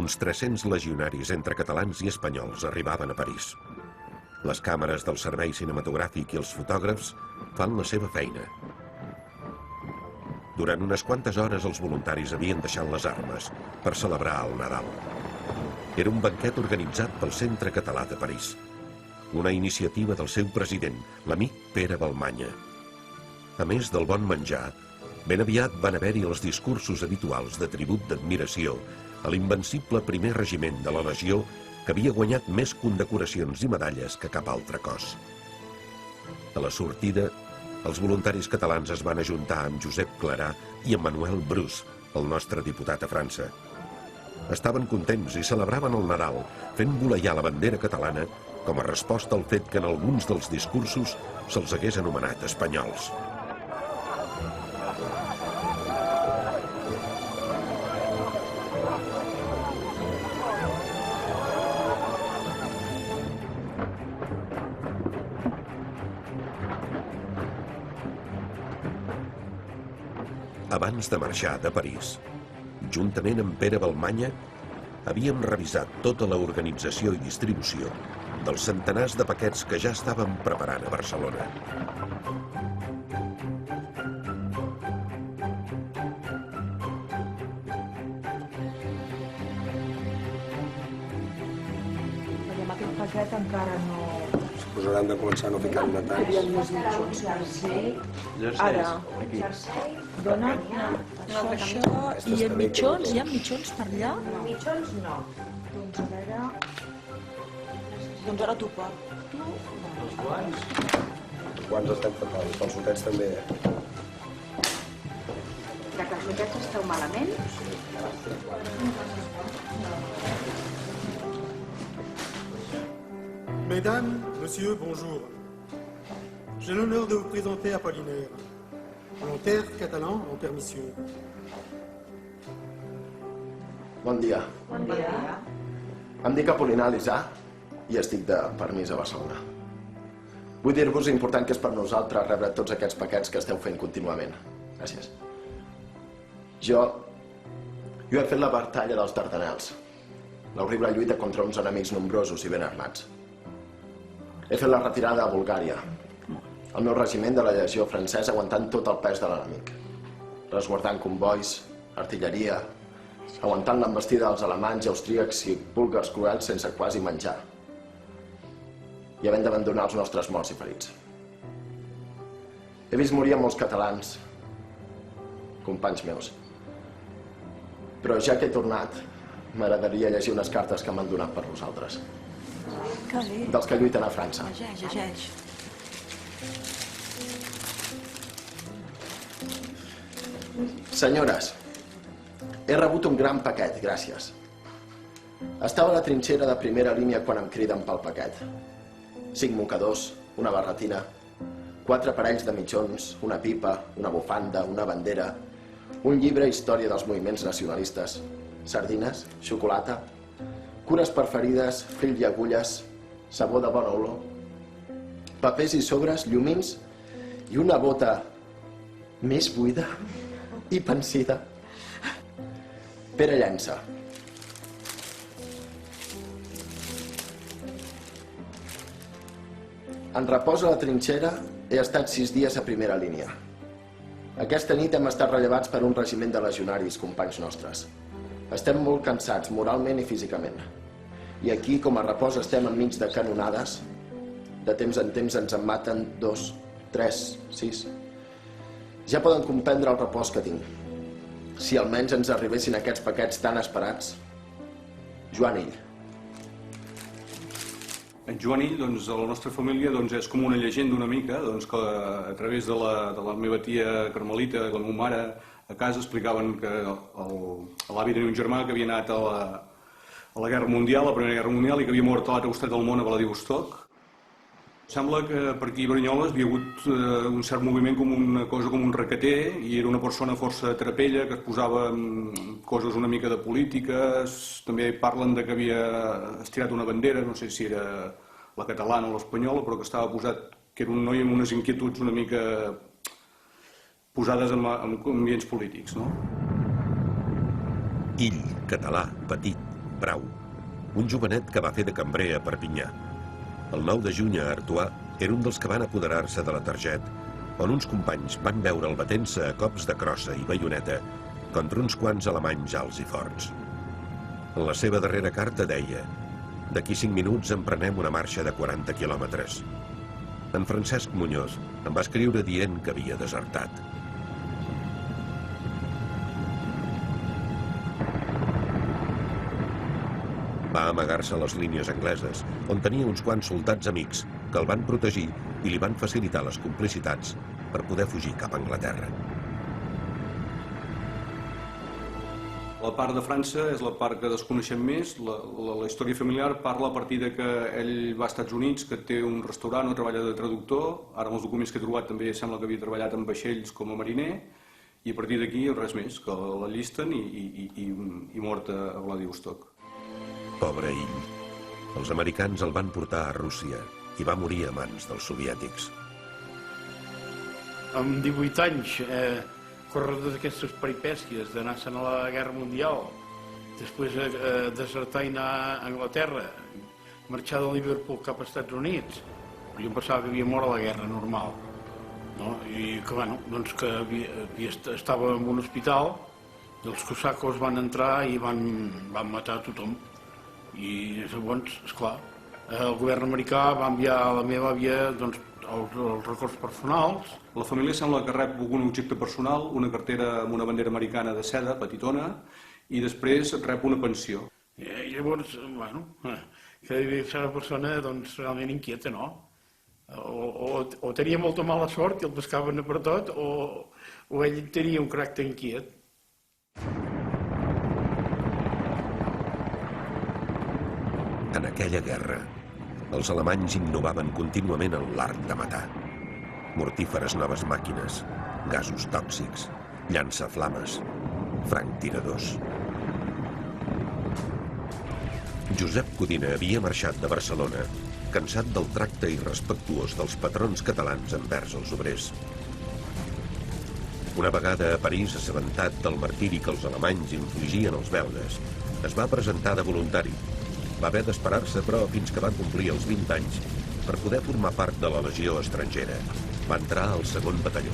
uns 300 legionaris entre catalans i espanyols arribaven a París. Les càmeres del servei cinematogràfic i els fotògrafs fan la seva feina. Durant unes quantes hores els voluntaris havien deixat les armes per celebrar el Nadal. Era un banquet organitzat pel Centre Català de París, una iniciativa del seu president, l'amic Pere Balmanya. A més del bon menjar, ben aviat van haver-hi els discursos habituals de tribut d'admiració a l'invencible primer regiment de la Legió que havia guanyat més condecoracions i medalles que cap altre cos. A la sortida, els voluntaris catalans es van ajuntar amb Josep Clarà i amb Manuel Brus, el nostre diputat a França. Estaven contents i celebraven el Nadal, fent voleiar la bandera catalana com a resposta al fet que en alguns dels discursos se'ls hagués anomenat espanyols. Abans de marxar de París, juntament amb Pere Balmanya, havíem revisat tota la organització i distribució dels centenars de paquets que ja estàvem preparant a Barcelona. Amb aquest paquet encara no... Us hauran de començar a no ficar detalls. Ara, dona això i en mitjons, hi ha mitjons per allà? Mitjons no. Doncs a veure... Doncs ara t'ho porto. Els guants estan fatals, els sotets també. De casualitats esteu malament? Mesdames, Messieurs, bonjour. J'ai l'honneur de vous présenter Apollinaire, volontaire catalan en permission. Bon dia. Bon dia. Em dic Apolinar Lisà i estic de permís a Barcelona. Vull dir-vos important que és per nosaltres rebre tots aquests paquets que esteu fent contínuament. Gràcies. Jo he fet la batalla dels Dardanels, l'horrible lluita contra uns enemics nombrosos i ben armats. He fet la retirada a Bulgària, el meu regiment de la legió francesa aguantant tot el pes de l'enemic, resguardant convois, artilleria, aguantant l'embestida dels alemanys, austríacs i búlgars cruels sense quasi menjar, i havent d'abandonar els nostres morts i ferits. He vist morir a molts catalans, companys meus, però ja que he tornat, m'agradaria llegir unes cartes que m'han donat per vosaltres. Que bé. Dels que lluiten a França. Llegeix. Senyores, he rebut un gran paquet, gràcies. Estava a la trinxera de primera línia quan em criden pel paquet. 5 mocadors, una barretina, 4 parells de mitjons, una pipa, una bufanda, una bandera, un llibre història dels moviments nacionalistes, sardines, xocolata, cures per ferides, fil i agulles, sabó de bona olor, papers i sobres, llumins i una bota més buida i pensida. Pere Llença. En repòs a la trinxera he estat 6 dies a primera línia. Aquesta nit hem estat rellevats per un regiment de legionaris, companys nostres. Estem molt cansats, moralment i físicament. I aquí, com a repòs, estem enmig de canonades. De temps en temps ens en maten 2, 3, 6. Ja poden comprendre el repòs que tinc. Si almenys ens arribessin aquests paquets tan esperats. Joan Ill. En Joan Ill, doncs, a la nostra família, doncs, és com una llegenda una mica, doncs, que a través de la meva tia Carmelita i la meva mare a casa explicaven que l'avi tenia un germà que havia anat a la Guerra Mundial, a la Primera Guerra Mundial, i que havia mort a l'altre costat del món, a Vladivostok. Sembla que per aquí a Brunyoles hi havia hagut un cert moviment com una cosa com un requeter, i era una persona força trapella que es posava en coses una mica de polítiques. També parlen de que havia estirat una bandera, no sé si era la catalana o l'espanyola, però que estava posat, que era un noi amb unes inquietuds una mica posades en ambients polítics, no? Ill, català, petit, brau. Un jovenet que va fer de cambrer a Perpinyà. El 9 de juny a Artois era un dels que van apoderar-se de la Target, on uns companys van veure'l batent-se a cops de crossa i baioneta contra uns quants alemanys alts i forts. En la seva darrera carta deia: «D'aquí 5 minuts emprenem una marxa de 40 quilòmetres». En Francesc Muñoz em va escriure dient que havia desertat. Va amagar-se a les línies angleses, on tenia uns quants soldats amics que el van protegir i li van facilitar les complicitats per poder fugir cap a Anglaterra. La part de França és la part que desconeixem més. La història familiar parla a partir de que ell va als Estats Units, que té un restaurant o treballa de traductor. Ara amb els documents que he trobat també sembla que havia treballat en vaixells com a mariner, i a partir d'aquí res més, que l'allisten i mort a Vladivostok. Pobre Ill. Els americans el van portar a Rússia i va morir a mans dels soviètics. Amb 18 anys, córrer totes aquestes peripècies d'anar-se'n a la Guerra Mundial, després desertar i anar a Anglaterra, marxar de Liverpool cap als Estats Units. Jo em pensava que havia mort a la guerra normal, no? I que, bueno, doncs que estava en un hospital, i els cosacos van entrar i van matar tothom. I llavors, esclar, el govern americà va enviar a la meva àvia els records personals. La família sembla que rep un objecte personal, una cartera amb una bandera americana de seda, petitona, i després rep una pensió. I llavors, bueno, que devia ser una persona realment inquieta, no? O tenia molta mala sort i el pescaven per tot, o ell tenia un caràcter inquiet. En aquella guerra, Els alemanys innovaven contínuament en l'art de matar. Mortíferes noves màquines, gasos tòxics, llançaflames, franctiradors. Josep Codina havia marxat de Barcelona, cansat del tracte irrespectuós dels patrons catalans envers els obrers. Una vegada a París, assabentat del martiri que els alemanys infligien als belgues, es va presentar de voluntari. Va haver d'esperar-se, però, fins que va complir els 20 anys per poder formar part de la Legió estrangera. Va entrar al 2è batalló.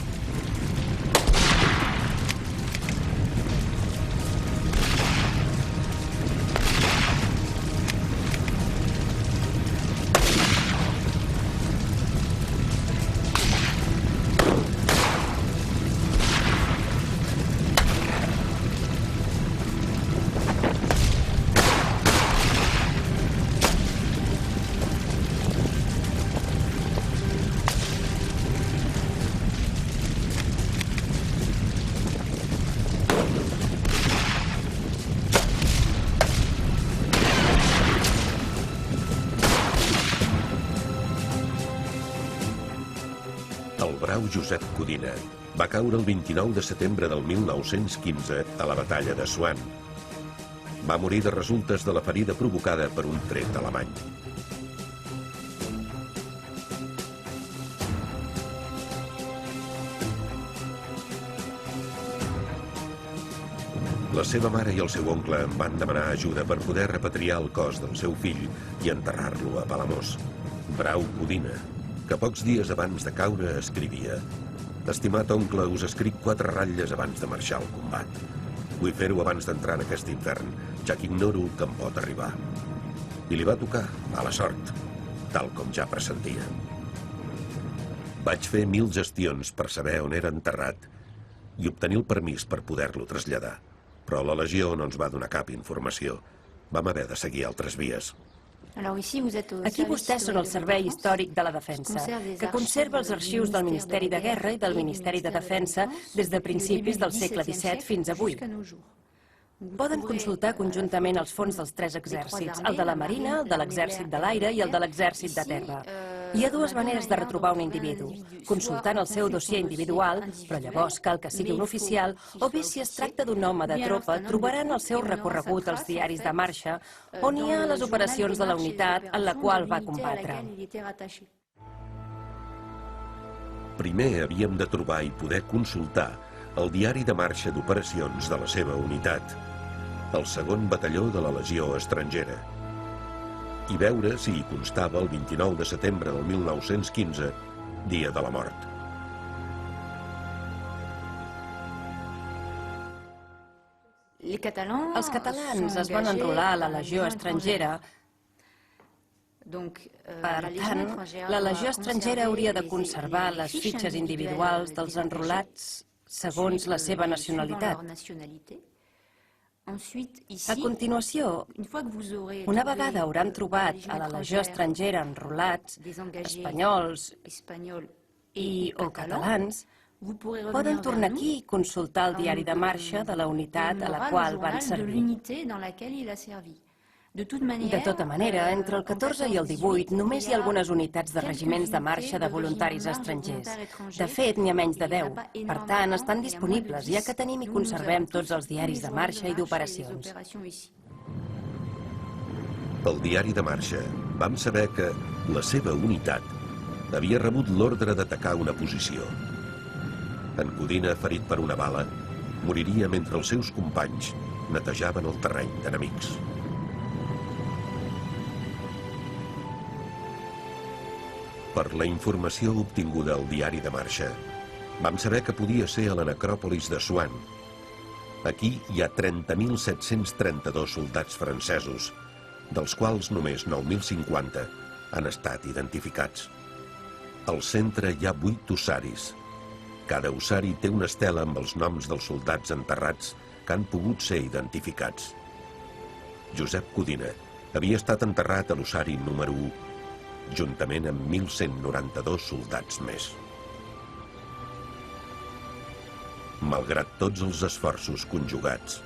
Josep Codina va caure el 29 de setembre del 1915 a la batalla de Soissons. Va morir de resultes de la ferida provocada per un tret alemany. La seva mare i el seu oncle en van demanar ajuda per poder repatriar el cos del seu fill i enterrar-lo a Palamós. Brau Codina, que pocs dies abans de caure escrivia: «Estimat oncle, us escric 4 ratlles abans de marxar al combat. Vull fer-ho abans d'entrar en aquest infern, ja que ignoro el que em pot arribar». I li va tocar, mala sort, tal com ja pressentia. Vaig fer 1000 gestions per saber on era enterrat i obtenir el permís per poder-lo traslladar, però la Legió no ens va donar cap informació. Vam haver de seguir altres vies. Aquí vostès són el Servei Històric de la Defensa, que conserva els arxius del Ministeri de Guerra i del Ministeri de Defensa des de principis del segle XVII fins avui. Poden consultar conjuntament els fons dels 3 exèrcits, el de la Marina, el de l'Exèrcit de l'Aire i el de l'Exèrcit de Terra. Hi ha 2 maneres de retrobar un individu: consultant el seu dossier individual, però llavors cal que sigui un oficial, o bé, si es tracta d'un home de tropa, trobaran el seu recorregut als diaris de marxa, on hi ha les operacions de la unitat en la qual va combatre. Primer havíem de trobar i poder consultar el diari de marxa d'operacions de la seva unitat, el 2è batalló de la Legió estrangera, i veure si hi constava el 29 de setembre del 1915, dia de la mort. Els catalans es van enrolar a la Legió estrangera. Per tant, la Legió estrangera hauria de conservar les fitxes individuals dels enrolats segons la seva nacionalitat. A continuació, una vegada hauran trobat a la Legió estrangera enrolats espanyols o catalans, poden tornar aquí i consultar el diari de marxa de la unitat a la qual van servir. De tota manera, entre el 14 i el 18 només hi ha algunes unitats de regiments de marxa de voluntaris estrangers. De fet, n'hi ha menys de 10. Per tant, estan disponibles, ja que tenim i conservem tots els diaris de marxa i d'operacions. Pel diari de marxa vam saber que la seva unitat havia rebut l'ordre d'atacar una posició. En Codina, ferit per una bala, moriria mentre els seus companys netejaven el terreny d'enemics. Per la informació obtinguda al diari de marxa, vam saber que podia ser a la necròpolis de Soissons. Aquí hi ha 30.732 soldats francesos, dels quals només 9.050 han estat identificats. Al centre hi ha 8 ossaris. Cada ossari té una estela amb els noms dels soldats enterrats que han pogut ser identificats. Josep Codina havia estat enterrat a l'ossari número 1, juntament amb 1.192 soldats més. Malgrat tots els esforços conjugats,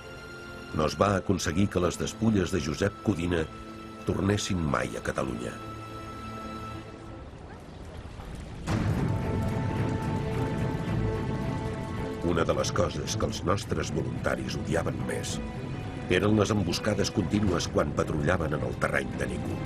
no es va aconseguir que les despulles de Josep Codina tornessin mai a Catalunya. Una de les coses que els nostres voluntaris odiaven més eren les emboscades contínues quan patrullaven en el terreny de ningú.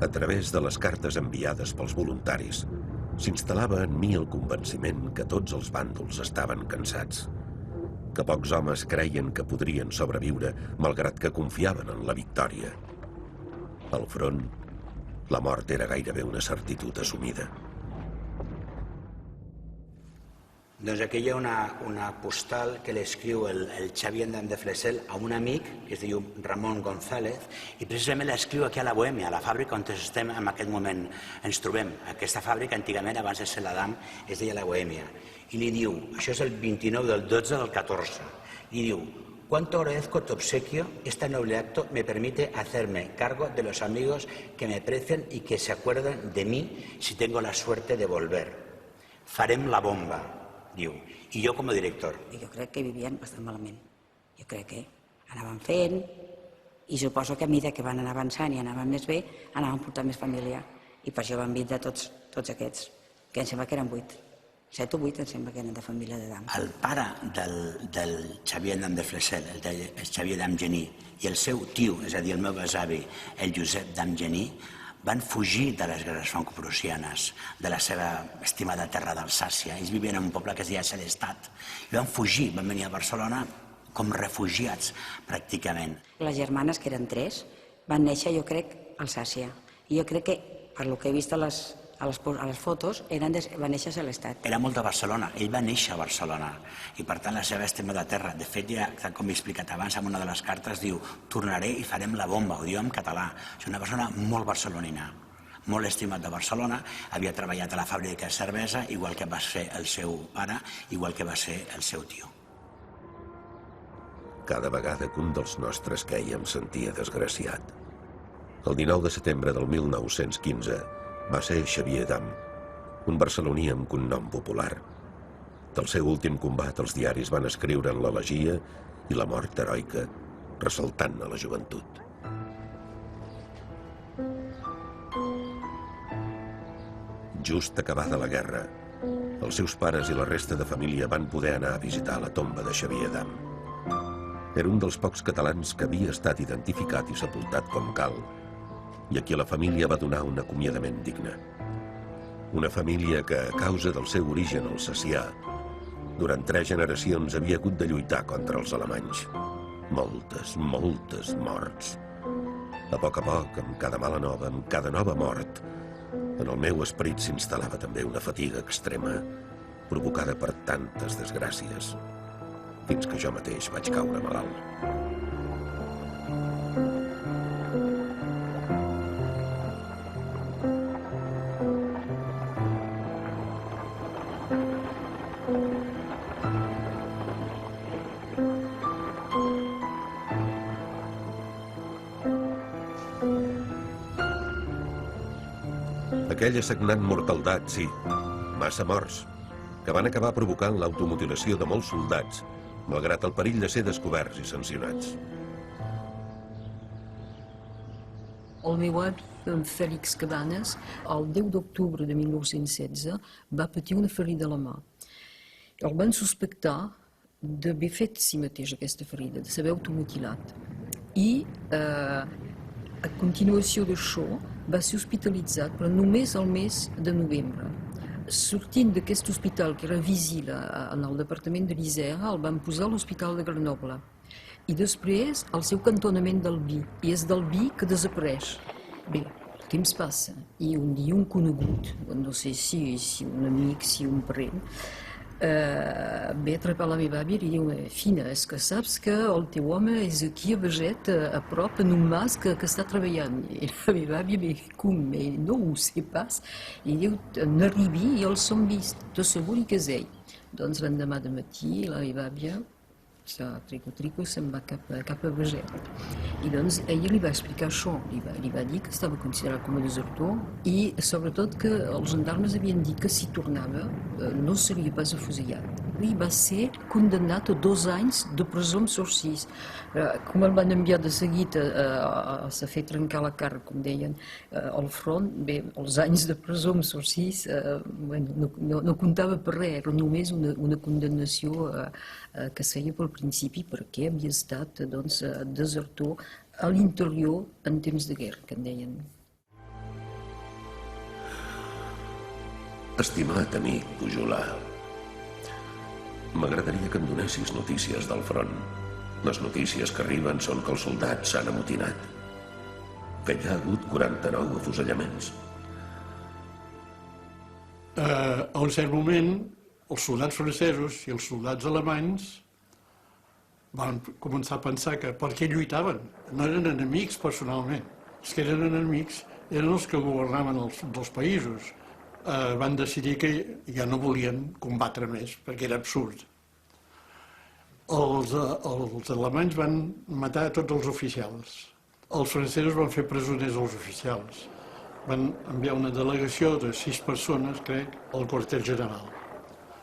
A través de les cartes enviades pels voluntaris, s'instal·lava en mi el convenciment que tots els bàndols estaven cansats, que pocs homes creien que podrien sobreviure malgrat que confiaven en la victòria. Al front, la mort era gairebé una certitud assumida. Doncs aquí hi ha una postal que l'escriu el Xavier de Flessel a un amic que es diu Ramon González i precisament l'escriu aquí a la Bohèmia, a la fàbrica on estem en aquest moment ens trobem. Aquesta fàbrica antigament, abans de ser l'Adam, es deia la Bohèmia. I li diu, això és el 29 del 12 del 14, li diu: «Cuánto agradezco tu obsequio, este noble acto me permite hacerme cargo de los amigos que me aprecian y que se acuerdan de mí si tengo la suerte de volver. Farem la bomba», diu, i jo com a director. Jo crec que vivien bastant malament. Jo crec que anaven fent i suposo que a mesura que van anar avançant i anaven més bé, anaven portant més família. I per això van vindre tots aquests, que em sembla que eren 8. 7 o 8 em sembla que eren de família d'Adam. El pare del Xavier de Flessel, el Xavier d'Amgení, i el seu tio, és a dir, el meu besavi, el Josep d'Amgení, van fugir de les guerres franco-prussianes, de la seva estimada terra d'Alsàcia. Ells vivien en un poble que es deia Selestat. I van fugir, van venir a Barcelona com refugiats, pràcticament. Les germanes, que eren 3, van néixer, jo crec, a Alsàcia. I jo crec que, per lo que he vist a les fotos, van néixer a Selestat. Era molt de Barcelona, ell va néixer a Barcelona i per tant la seva estimada terra. De fet, ja, com he explicat abans, en una de les cartes diu: tornaré i farem la bomba, ho diu en català. És una persona molt barcelonina, molt estimat de Barcelona, havia treballat a la fàbrica de cervesa, igual que va ser el seu pare, igual que va ser el seu tio. Cada vegada que un dels nostres queia em sentia desgraciat. El 19 de setembre del 1915 va ser Xavier Dam, un barceloní amb cognom popular. Del seu últim combat, els diaris van escriure en l'elegia i la mort heroica, ressaltant a la joventut. Just acabada la guerra, els seus pares i la resta de família van poder anar a visitar la tomba de Xavier Dam. Era un dels pocs catalans que havia estat identificat i sepultat com cal, i a qui la família va donar un acomiadament digne. Una família que, a causa del seu origen alsacià, durant 3 generacions havia hagut de lluitar contra els alemanys. Moltes morts. A poc, amb cada mala nova, amb cada nova mort, en el meu esperit s'instal·lava també una fatiga extrema, provocada per tantes desgràcies, fins que jo mateix vaig caure malalt. Aquella sagnant mortaldat, sí, massa morts, que van acabar provocant l'automutilació de molts soldats, malgrat el perill de ser descoberts i sancionats. El meu avi, en Fèlix Cabanes, el 10 d'octubre de 1916, va patir una ferida a la mà. El van suspectar d'haver fet si mateix aquesta ferida, de s'haver automutilat. I a continuació d'això va ser hospitalitzat, però només al mes de novembre. sortint d'aquest hospital, que era Visil, en el departament de l'Isère, el van posar a l'Hospital de Grenoble. I després al seu cantonament d'Albi. I és d'Albi que desapareix. Bé, temps passa. I un dia un conegut, no sé si un amic, si un parent, ve a atrapar la meva àvia i li diu: Fina, és que saps que el teu home és aquí a Beget, a prop, en un mas que està treballant. I la meva àvia ve com, no ho sé pas. I diu: n'arribi i els som vist, t'asseguro que és ell. Doncs l'endemà de matí la meva àvia, trico, se'n va cap a Beget. I doncs ella li va explicar això, li va dir que estava considerat com a desertor i sobretot que els gendarmes havien dit que si tornava no seria pas afusellat. I va ser condemnat a 2 anys de presó amb sursis. Com el van enviar de seguit a fer trencar la cara, com deien, al front, bé, els anys de presó amb sursis no comptava per res, era només una condemnació que es feia pel principi perquè havia estat desertor a l'interior en temps de guerra, que en deien. Estimat amic Pujolà, m'agradaria que em donessis notícies del front. Les notícies que arriben són que els soldats s'han amotinat, que hi ha hagut 49 afusellaments. A un cert moment, els soldats francesos i els soldats alemanys van començar a pensar que per què lluitaven? No eren enemics personalment. Els que eren enemics eren els que governaven els països. Van decidir que ja no volien combatre més, perquè era absurd. Els alemanys van matar tots els oficials. Els francesos van fer presoners els oficials. Van enviar una delegació de 6 persones, crec, al quartel general.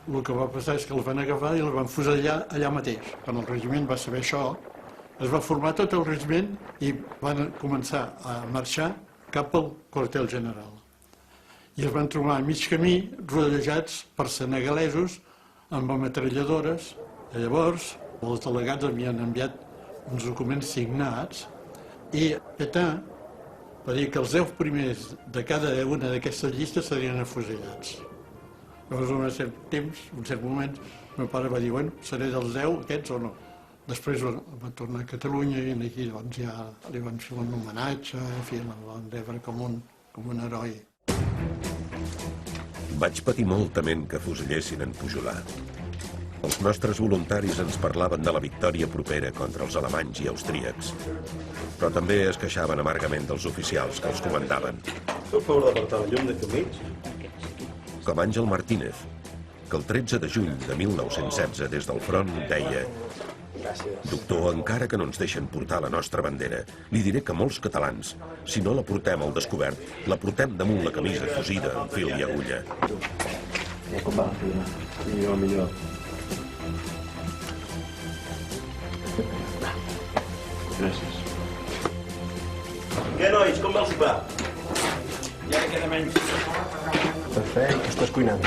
El que va passar és que els van agafar i els van fusellar allà mateix. Quan el regiment va saber això, es va formar tot el regiment i van començar a marxar cap al quartel general. I es van trobar a mig camí rodejats per senegalesos amb ametralladores. Llavors, els delegats havien enviat uns documents signats i Pétain va dir que els 10 primers de cada una d'aquestes llistes serien afusellats. Llavors, en un cert temps, en un cert moment, el meu pare va dir, bueno, seré dels 10 aquests o no. Després va tornar a Catalunya i aquí ja li van fer un homenatge, en fi, el van rebre com un heroi. Vaig patir moltament que fusellessin en Pujolà. Els nostres voluntaris ens parlaven de la victòria propera contra els alemanys i austríacs, però també es queixaven amargament dels oficials que els comandaven. Feu favor d'apartar la llum d'aquí al mig? Com Àngel Martínez, que el 13 de juny de 1916 des del front deia: «Doctor, encara que no ens deixen portar la nostra bandera, li diré que molts catalans, si no la portem al descobert, la portem damunt la camisa cosida amb fil i agulla». Com va, fina? Millor. Gràcies. Què, nois, com va el sopar? Ja queda menys. Perfecte, què estàs cuinant?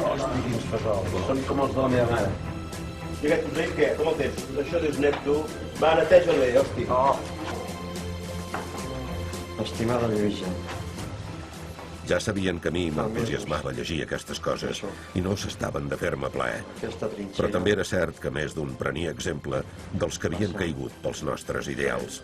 Hosti, quins fesols. Són com els de la meva mare. I aquest cosell, què? Com el tens? Això dius net, tu. Va, neteja-li, hosti. Estimada Lluïsa. Ja sabien que a mi m'entusiasmava llegir aquestes coses i no s'estaven de fer-me plaer. Però també era cert que més d'un prenia exemple dels que havien caigut pels nostres ideals.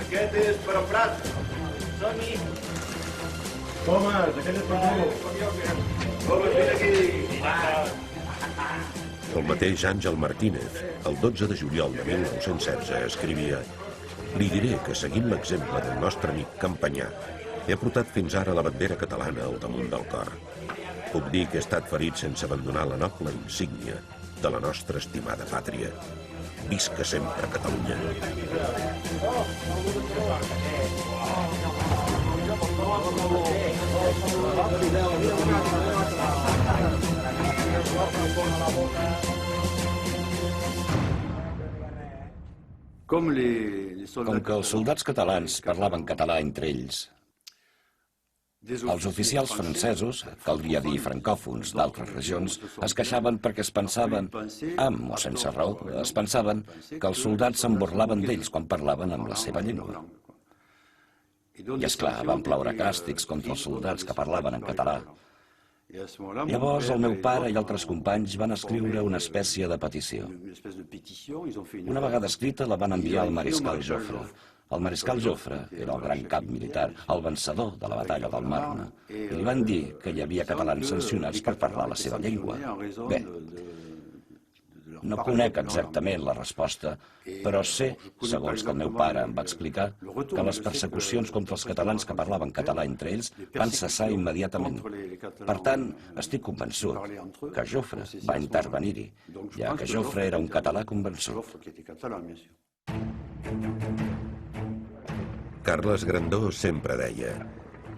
Aquest és per en Prat. Som-hi. Thomas, aquest és per tu. Thomas, vine aquí. El mateix Àngel Martínez, el 12 de juliol de 1916, escrivia: «Li diré que, seguint l'exemple del nostre amic Campanyà, he portat fins ara la bandera catalana al damunt del cor. Puc dir que he estat ferit sense abandonar la noble insígnia de la nostra estimada pàtria. Visca sempre Catalunya». Com que els soldats catalans parlaven català entre ells, Els oficials francesos, caldria dir francòfons d'altres regions, es queixaven perquè es pensaven, amb o sense raó, es pensaven que els soldats se'n burlaven d'ells quan parlaven amb la seva llengua. I esclar, van ploure càstigs contra els soldats que parlaven en català. Llavors el meu pare i altres companys van escriure una espècie de petició. Una vegada escrita la van enviar al mariscal Joffre. El mariscal Joffre era el gran cap militar, el vencedor de la batalla del Marne, i li van dir que hi havia catalans sancionats per parlar la seva llengua. Bé, no conec exactament la resposta, però sé, segons que el meu pare em va explicar, que les persecucions contra els catalans que parlaven català entre ells van cessar immediatament. Per tant, estic convençut que Joffre va intervenir-hi, ja que Joffre era un català convençut. Carles Grandó sempre deia: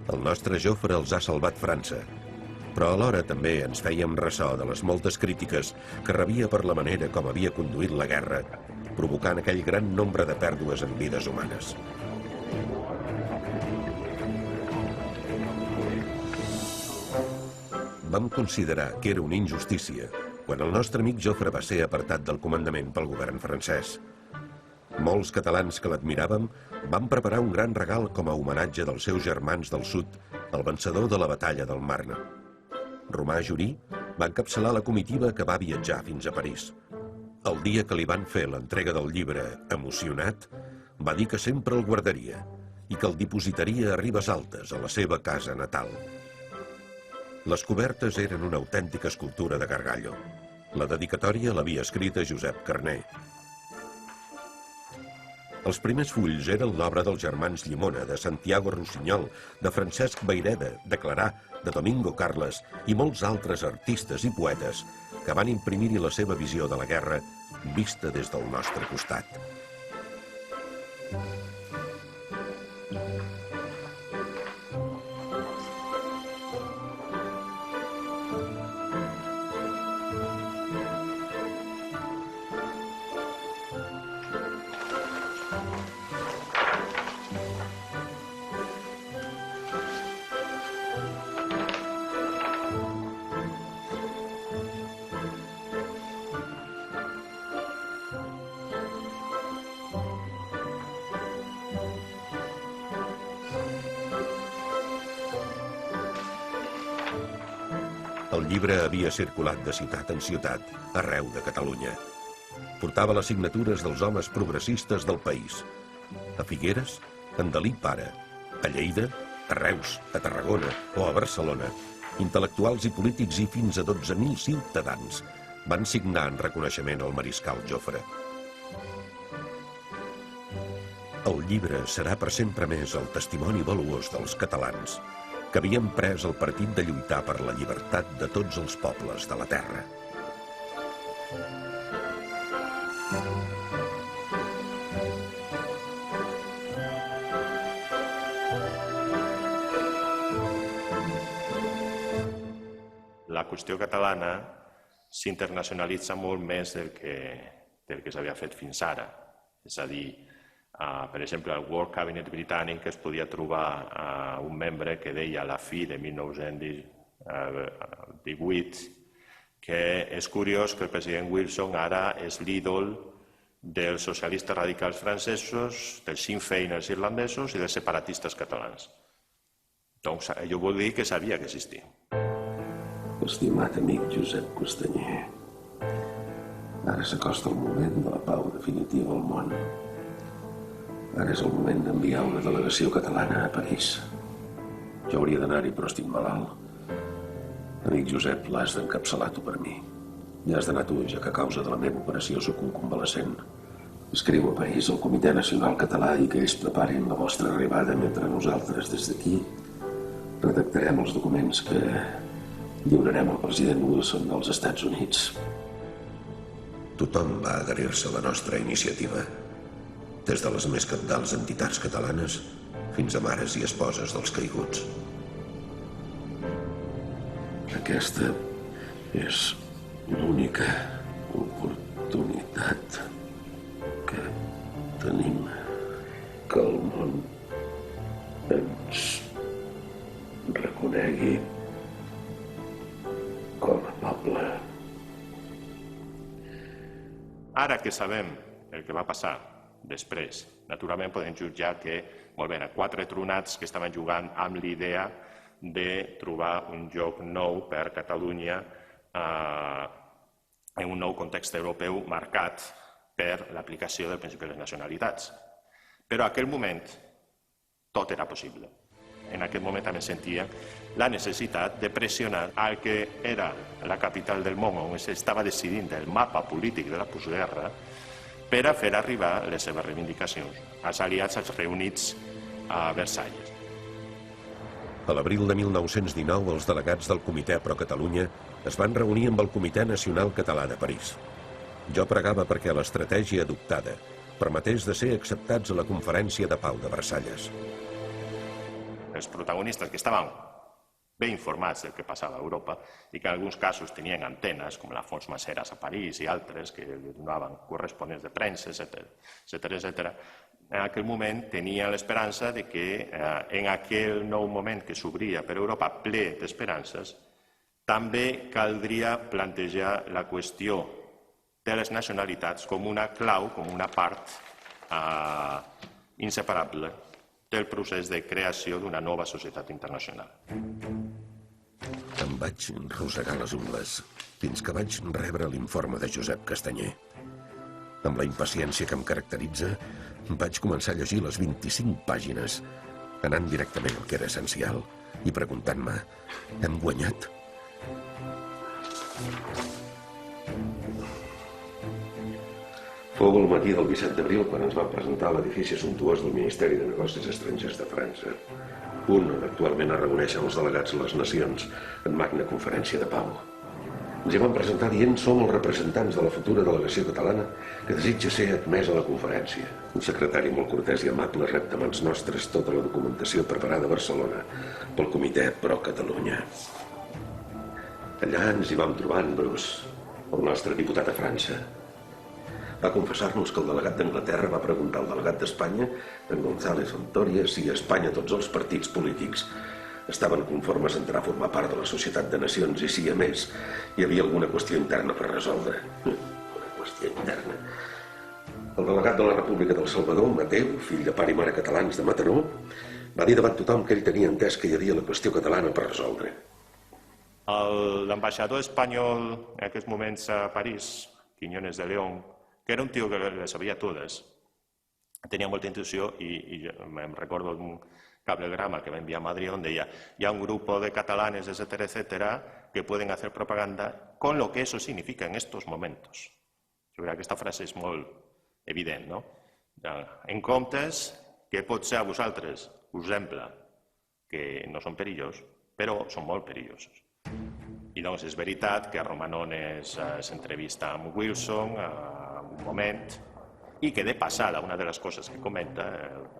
el nostre Joffre els ha salvat França, però alhora també ens fèiem ressò de les moltes crítiques que rebia per la manera com havia conduït la guerra, provocant aquell gran nombre de pèrdues en vides humanes. Vam considerar que era una injustícia quan el nostre amic Joffre va ser apartat del comandament pel govern francès. Molts catalans que l'admiràvem van preparar un gran regal com a homenatge dels seus germans del sud, el vencedor de la batalla del Marne. Romà Jurí va encapçalar la comitiva que va viatjar fins a París. El dia que li van fer l'entrega del llibre, emocionat, va dir que sempre el guardaria i que el dipositaria a Ribes Altes, a la seva casa natal. Les cobertes eren una autèntica escultura de Gargallo. La dedicatòria l'havia escrita Josep Carner. Els primers fulls eren l'obra dels germans Llimona, de Santiago Rossinyol, de Francesc Vayreda, de Clarà, de Domingo Carles i molts altres artistes i poetes que van imprimir-hi la seva visió de la guerra vista des del nostre costat. El llibre havia circulat de ciutat en ciutat, arreu de Catalunya. Portava les signatures dels homes progressistes del país. A Figueres, en Dalí pare. A Lleida, a Reus, a Tarragona o a Barcelona, intel·lectuals i polítics i fins a 12.000 ciutadans van signar en reconeixement al mariscal Joffre. El llibre serà per sempre més el testimoni valuós dels catalans que havien pres el partit de lluitar per la llibertat de tots els pobles de la terra. La qüestió catalana s'internacionalitza molt més del que s'havia fet fins ara. És a dir, per exemple, al War Cabinet britànic es podia trobar un membre que deia a la fi de 1918 que és curiós que el president Wilson ara és l'ídol dels socialistes radicals francesos, dels Sinn Féin els irlandesos i dels separatistes catalans. Doncs allò vol dir que sabia que existia. Estimat amic Josep Costanyer, ara s'acosta el moment de la pau definitiva al món. Ara és el moment d'enviar una delegació catalana a París. Jo hauria d'anar-hi, però estic malalt. Amic Josep, l'has d'encapçalar tu per mi. Ja has d'anar tu, ja que a causa de la meva operació sóc un convalescent. Escriu a París al Comitè Nacional Català i que ells preparin la vostra arribada mentre nosaltres, des d'aquí, redactarem els documents que lliurarem al president Wilson dels Estats Units. Tothom va adherir-se a la nostra iniciativa, des de les més cabdals entitats catalanes fins a mares i esposes dels caiguts. Aquesta és l'única oportunitat que tenim que el món ens reconegui com a poble. Ara que sabem el que va passar després, naturalment podem jutjar que, molt bé, 4 tronats que estaven jugant amb l'idea de trobar un joc nou per Catalunya en un nou context europeu marcat per l'aplicació del principi de les nacionalitats. Però en aquell moment tot era possible. En aquell moment també sentia la necessitat de pressionar al que era la capital del món, on s'estava decidint el mapa polític de la postguerra, per a fer arribar les seves reivindicacions als aliats reunits a Versalles. A l'abril de 1919, els delegats del Comitè Pro Catalunya es van reunir amb el Comitè Nacional Català de París. Jo pregava perquè l'estratègia adoptada permetés de ser acceptats a la Conferència de Pau de Versalles. Els protagonistes que estaven bé informats del que passava a Europa i que en alguns casos tenien antenes, com la Fons Maseras a París i altres que donaven corresponents de premsa, etc. En aquell moment tenia l'esperança de que en aquell nou moment que s'obria per Europa ple d'esperances, també caldria plantejar la qüestió de les nacionalitats com una clau, com una part inseparable del procés de creació d'una nova societat internacional. Em vaig rosegar les ungles fins que vaig rebre l'informe de Josep Castanyer. Amb la impaciència que em caracteritza, vaig començar a llegir les 25 pàgines, anant directament al que era essencial i preguntant-me: hem guanyat? Fou el matí del 17 d'abril quan ens van presentar l'edifici sumptuós del Ministeri de Negocis Estrangers de França, un on actualment es reuneixen els delegats de les nacions en magna conferència de pau. Ens hi van presentar dient: som els representants de la futura delegació catalana que desitja ser admesa a la conferència. Un secretari molt cortès i amable rep de mans nostres tota la documentació preparada a Barcelona pel Comitè Pro Catalunya. Allà ens hi vam trobar en Bruce, el nostre diputat a França. Va confessar-nos que el delegat d'Anglaterra va preguntar al delegat d'Espanya, en González Ontoria, si a Espanya tots els partits polítics estaven conformes a entrar a formar part de la Societat de Nacions i si, a més, hi havia alguna qüestió interna per resoldre. Una qüestió interna. El delegat de la República del Salvador, Mateu, fill de pare i mare catalans de Mataró, va dir davant tothom que ell tenia entès que hi havia la qüestió catalana per resoldre. L'ambaixador espanyol en aquests moments a París, Quiñones de León, que era un tio que les sabia totes, tenia molta intuïció i em recordo un cablegrama que va enviar a Madrid on deia: hi ha un grupo de catalanes, etcétera, que pueden hacer propaganda con lo que eso significa en estos momentos. Jo crec que aquesta frase és molt evident, no? En comptes, que pot ser a vosaltres us sembla que no són perillosos, però són molt perillosos. I doncs és veritat que Romanones s'entrevista amb Wilson en un moment i que de passada una de les coses que comenta,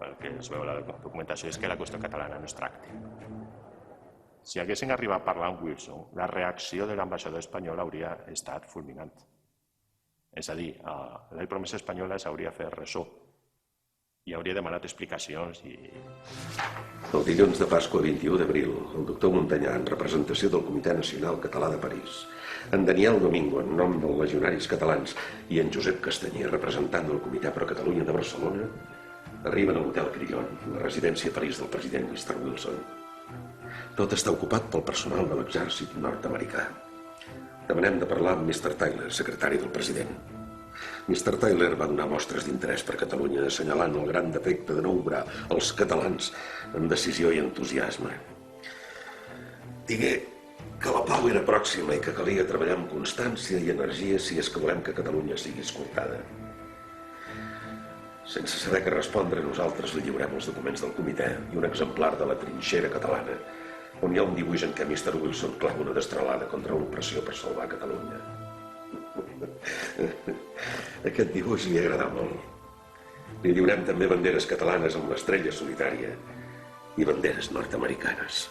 el que es veu a la documentació, és que la qüestió catalana no es tracti. Si haguessin arribat a parlar amb Wilson, la reacció de l'ambaixador espanyol hauria estat fulminant. És a dir, la promesa espanyola s'hauria fet ressò i hauria demanat explicacions. El dilluns de Pasqua 21 d'abril, el doctor Montanyà, en representació del Comitè Nacional Català de París, en Daniel Domingo, en nom dels legionaris catalans, i en Josep Castanyer, representant del Comitè Pro Catalunya de Barcelona, arriben a l'Hotel Crillon, la residència a París del president Mr. Wilson. Tot està ocupat pel personal de l'exèrcit nord-americà. Demanem de parlar amb Mr. Tyler, secretari del president. Mr. Tyler va donar mostres d'interès per Catalunya, assenyalant el gran defecte de no obrar els catalans amb decisió i entusiasme. Digué que la pau era pròxima i que calia treballar amb constància i energia si és que volem que Catalunya sigui escoltada. Sense saber què respondre, nosaltres li lliurem els documents del comitè i un exemplar de la trinxera catalana, on hi ha un dibuix en què Mr. Wilson clava una destralada contra l'opressió per salvar Catalunya. Aquest dibuix li agrada molt. Li lliurem també banderes catalanes amb l'estrella solitària i banderes nord-americanes.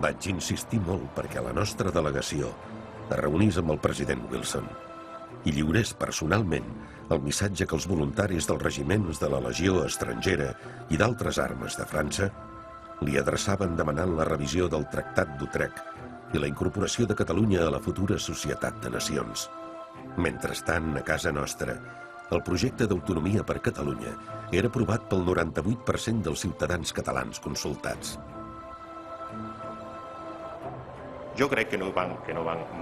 Vaig insistir molt perquè la nostra delegació es reunís amb el president Wilson. i lliurés personalment el missatge que els voluntaris dels regiments de la Legió estrangera i d'altres armes de França li adreçaven demanant la revisió del Tractat d'Utrecht i la incorporació de Catalunya a la futura Societat de Nacions. Mentrestant, a casa nostra, el projecte d'autonomia per Catalunya era aprovat pel 98% dels ciutadans catalans consultats. Jo crec que no van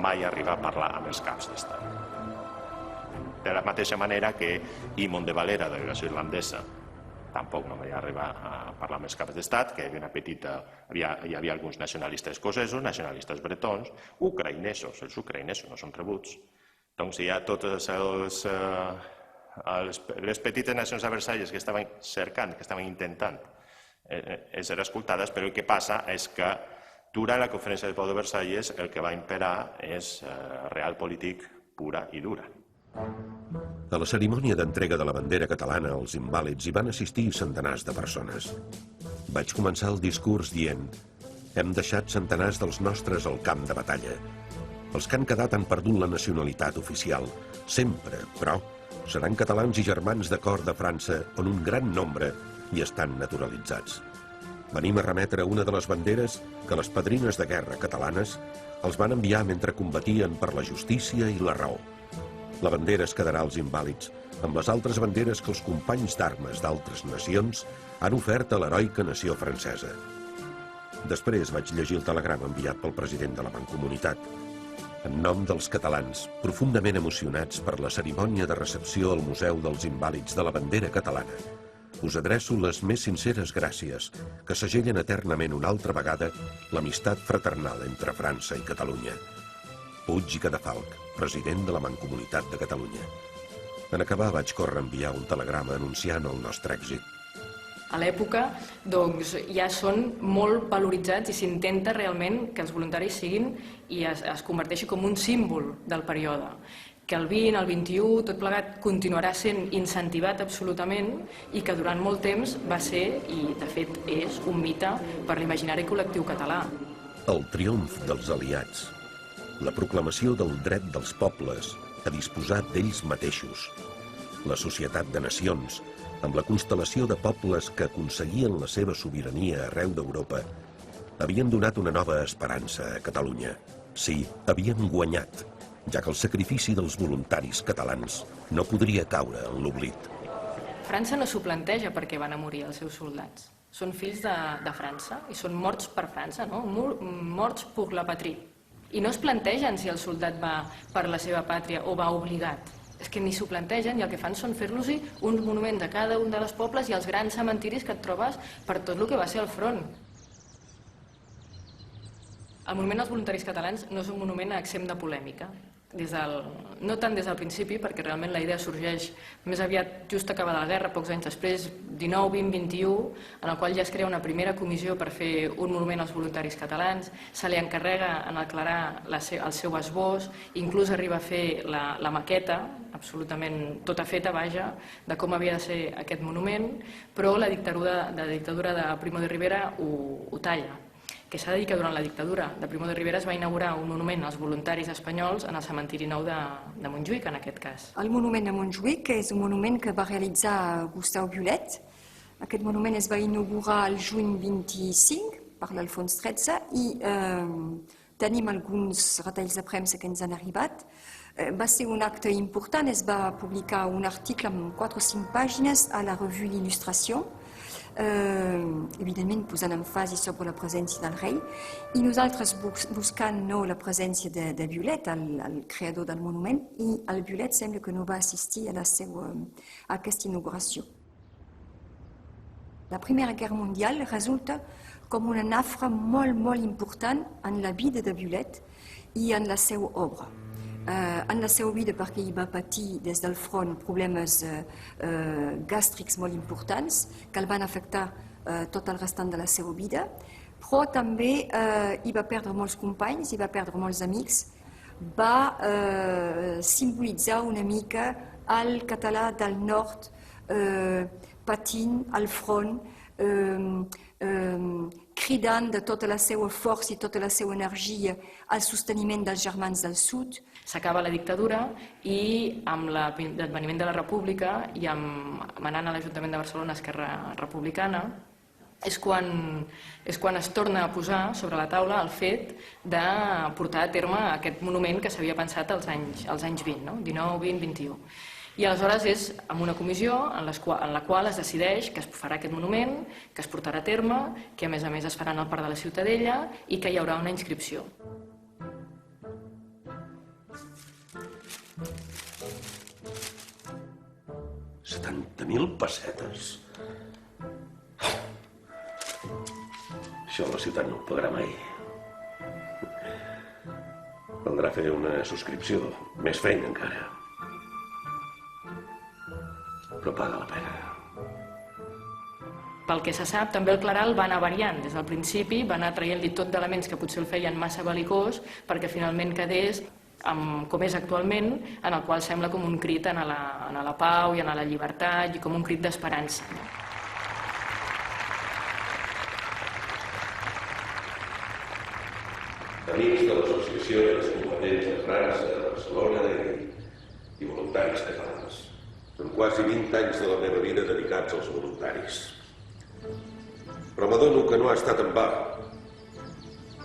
mai arribar a parlar amb els caps d'estat. De la mateixa manera que Imon de Valera, delegació irlandesa, tampoc no va arribar a parlar amb els caps d'estat, que hi havia alguns nacionalistes escocesos, nacionalistes bretons, ucraïnesos. Els ucraïnesos no són rebuts. Doncs hi ha totes les petites nacions a Versalles que estaven cercant, que estaven intentant ser escoltades, però el que passa és que durant la conferència de pau de Versalles el que va imperar és realpolitik pura i dura. A la cerimònia d'entrega de la bandera catalana als invàlids hi van assistir centenars de persones. Vaig començar el discurs dient: hem deixat centenars dels nostres al camp de batalla. Els que han quedat han perdut la nacionalitat oficial. Sempre, però, seran catalans i germans de cor de França, on un gran nombre hi estan naturalitzats. Venim a remetre una de les banderes que les padrines de guerra catalanes els van enviar mentre combatien per la justícia i la raó. La bandera es quedarà als invàlids, amb les altres banderes que els companys d'armes d'altres nacions han ofert a l'heroica nació francesa. Després vaig llegir el telegrama enviat pel president de la Mancomunitat. En nom dels catalans, profundament emocionats per la cerimònia de recepció al Museu dels Invàlids de la bandera catalana, us adreço les més sinceres gràcies que segellen eternament una altra vegada l'amistat fraternal entre França i Catalunya. Puig i Cadafalch, president de la Mancomunitat de Catalunya. En acabar vaig córrer a enviar un telegrama anunciant el nostre èxit. A l'època ja són molt valoritzats i s'intenta realment que els voluntaris siguin i es converteixi com un símbol del període. Que el 20, el 21, tot plegat, continuarà sent incentivat absolutament i que durant molt temps va ser, i de fet és, un mite per l'imaginari col·lectiu català. El triomf dels aliats, la proclamació del dret dels pobles a disposar d'ells mateixos, la societat de nacions, amb la constel·lació de pobles que aconseguien la seva sobirania arreu d'Europa, havien donat una nova esperança a Catalunya. Sí, havien guanyat, ja que el sacrifici dels voluntaris catalans no podria caure en l'oblit. França no s'ho planteja perquè van a morir els seus soldats. Són fills de França i són morts per França, no? Morts per la patria. I no es plantegen si el soldat va per la seva pàtria o va obligat. És que ni s'ho plantegen i el que fan són fer-los-hi uns monuments a cada un dels pobles i els grans cementiris que et trobes per tot el que va ser el front. El monument als voluntaris catalans no és un monument exempt de polèmica. No tant des del principi, perquè realment la idea sorgeix més aviat just acabada la guerra, pocs anys després, 19, 20, 21, en el qual ja es crea una primera comissió per fer un monument als voluntaris catalans, se li encarrega en el Clarà el seu esbós, inclús arriba a fer la maqueta, absolutament tota feta, vaja, de com havia de ser aquest monument, però la dictadura de Primo de Rivera ho talla. Que s'ha de dir que durant la dictadura de Primo de Rivera es va inaugurar un monument als voluntaris espanyols en el cementiri nou de Montjuïc, en aquest cas. El monument de Montjuïc és un monument que va realitzar Gustau Violet. Aquest monument es va inaugurar el juny 25 per l'Alfons XIII i tenim alguns retalls de premsa que ens han arribat. Va ser un acte important, es va publicar un article amb 4 o 5 pàgines a la revue L'Illustration, evidentment posant èmfasi sobre la presència del rei, i nosaltres buscant la presència de Violet, el creador del monument, i el Violet sembla que no va assistir a aquesta inauguració. La Primera Guerra Mundial resulta com una nafra molt, molt important en la vida de Violet i en la seva obra. En la seva vida perquè hi va patir des del front problemes gàstrics molt importants que el van afectar tot el restant de la seva vida, però també hi va perdre molts companys, hi va perdre molts amics, va simbolitzar una mica el català del nord patint al front cridant de tota la seva força i tota la seva energia al sosteniment dels germans del sud. S'acaba la dictadura i amb l'adveniment de la República i manant a l'Ajuntament de Barcelona Esquerra Republicana és quan es torna a posar sobre la taula el fet de portar a terme aquest monument que s'havia pensat als anys 20, no? 19, 20, 21. I aleshores és amb una comissió en la qual es decideix que es farà aquest monument, que es portarà a terme, que a més es farà en el Parc de la Ciutadella i que hi haurà una inscripció. $70.000 pessetes. Això la ciutat no ho pagarà mai. Caldrà fer una subscripció, més feina encara. Però paga la pena. Pel que se sap, també el Claral va anar variant. Des del principi va anar traient-li tot d'elements que potser el feien massa bel·licós perquè finalment quedés com és actualment, en el qual sembla com un crit a la pau i a la llibertat i com un crit d'esperança. Amics de l'Associació de les Competents de França, de Barcelona i voluntaris catalans. Són quasi 20 anys de la meva vida dedicats als voluntaris. Però m'adono que no ha estat en va.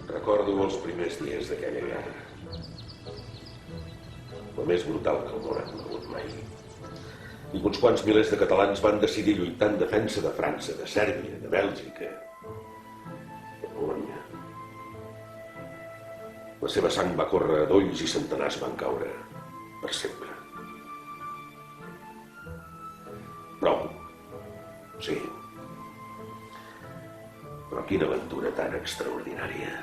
Recordo els primers dies d'aquella guerra. La més brutal que el món ha conegut mai. I uns quants milers de catalans van decidir lluitar en defensa de França, de Sèrbia, de Bèlgica, de Polònia. La seva sang va córrer a dolls i centenars van caure per sempre. Prou. Sí. Però quina aventura tan extraordinària.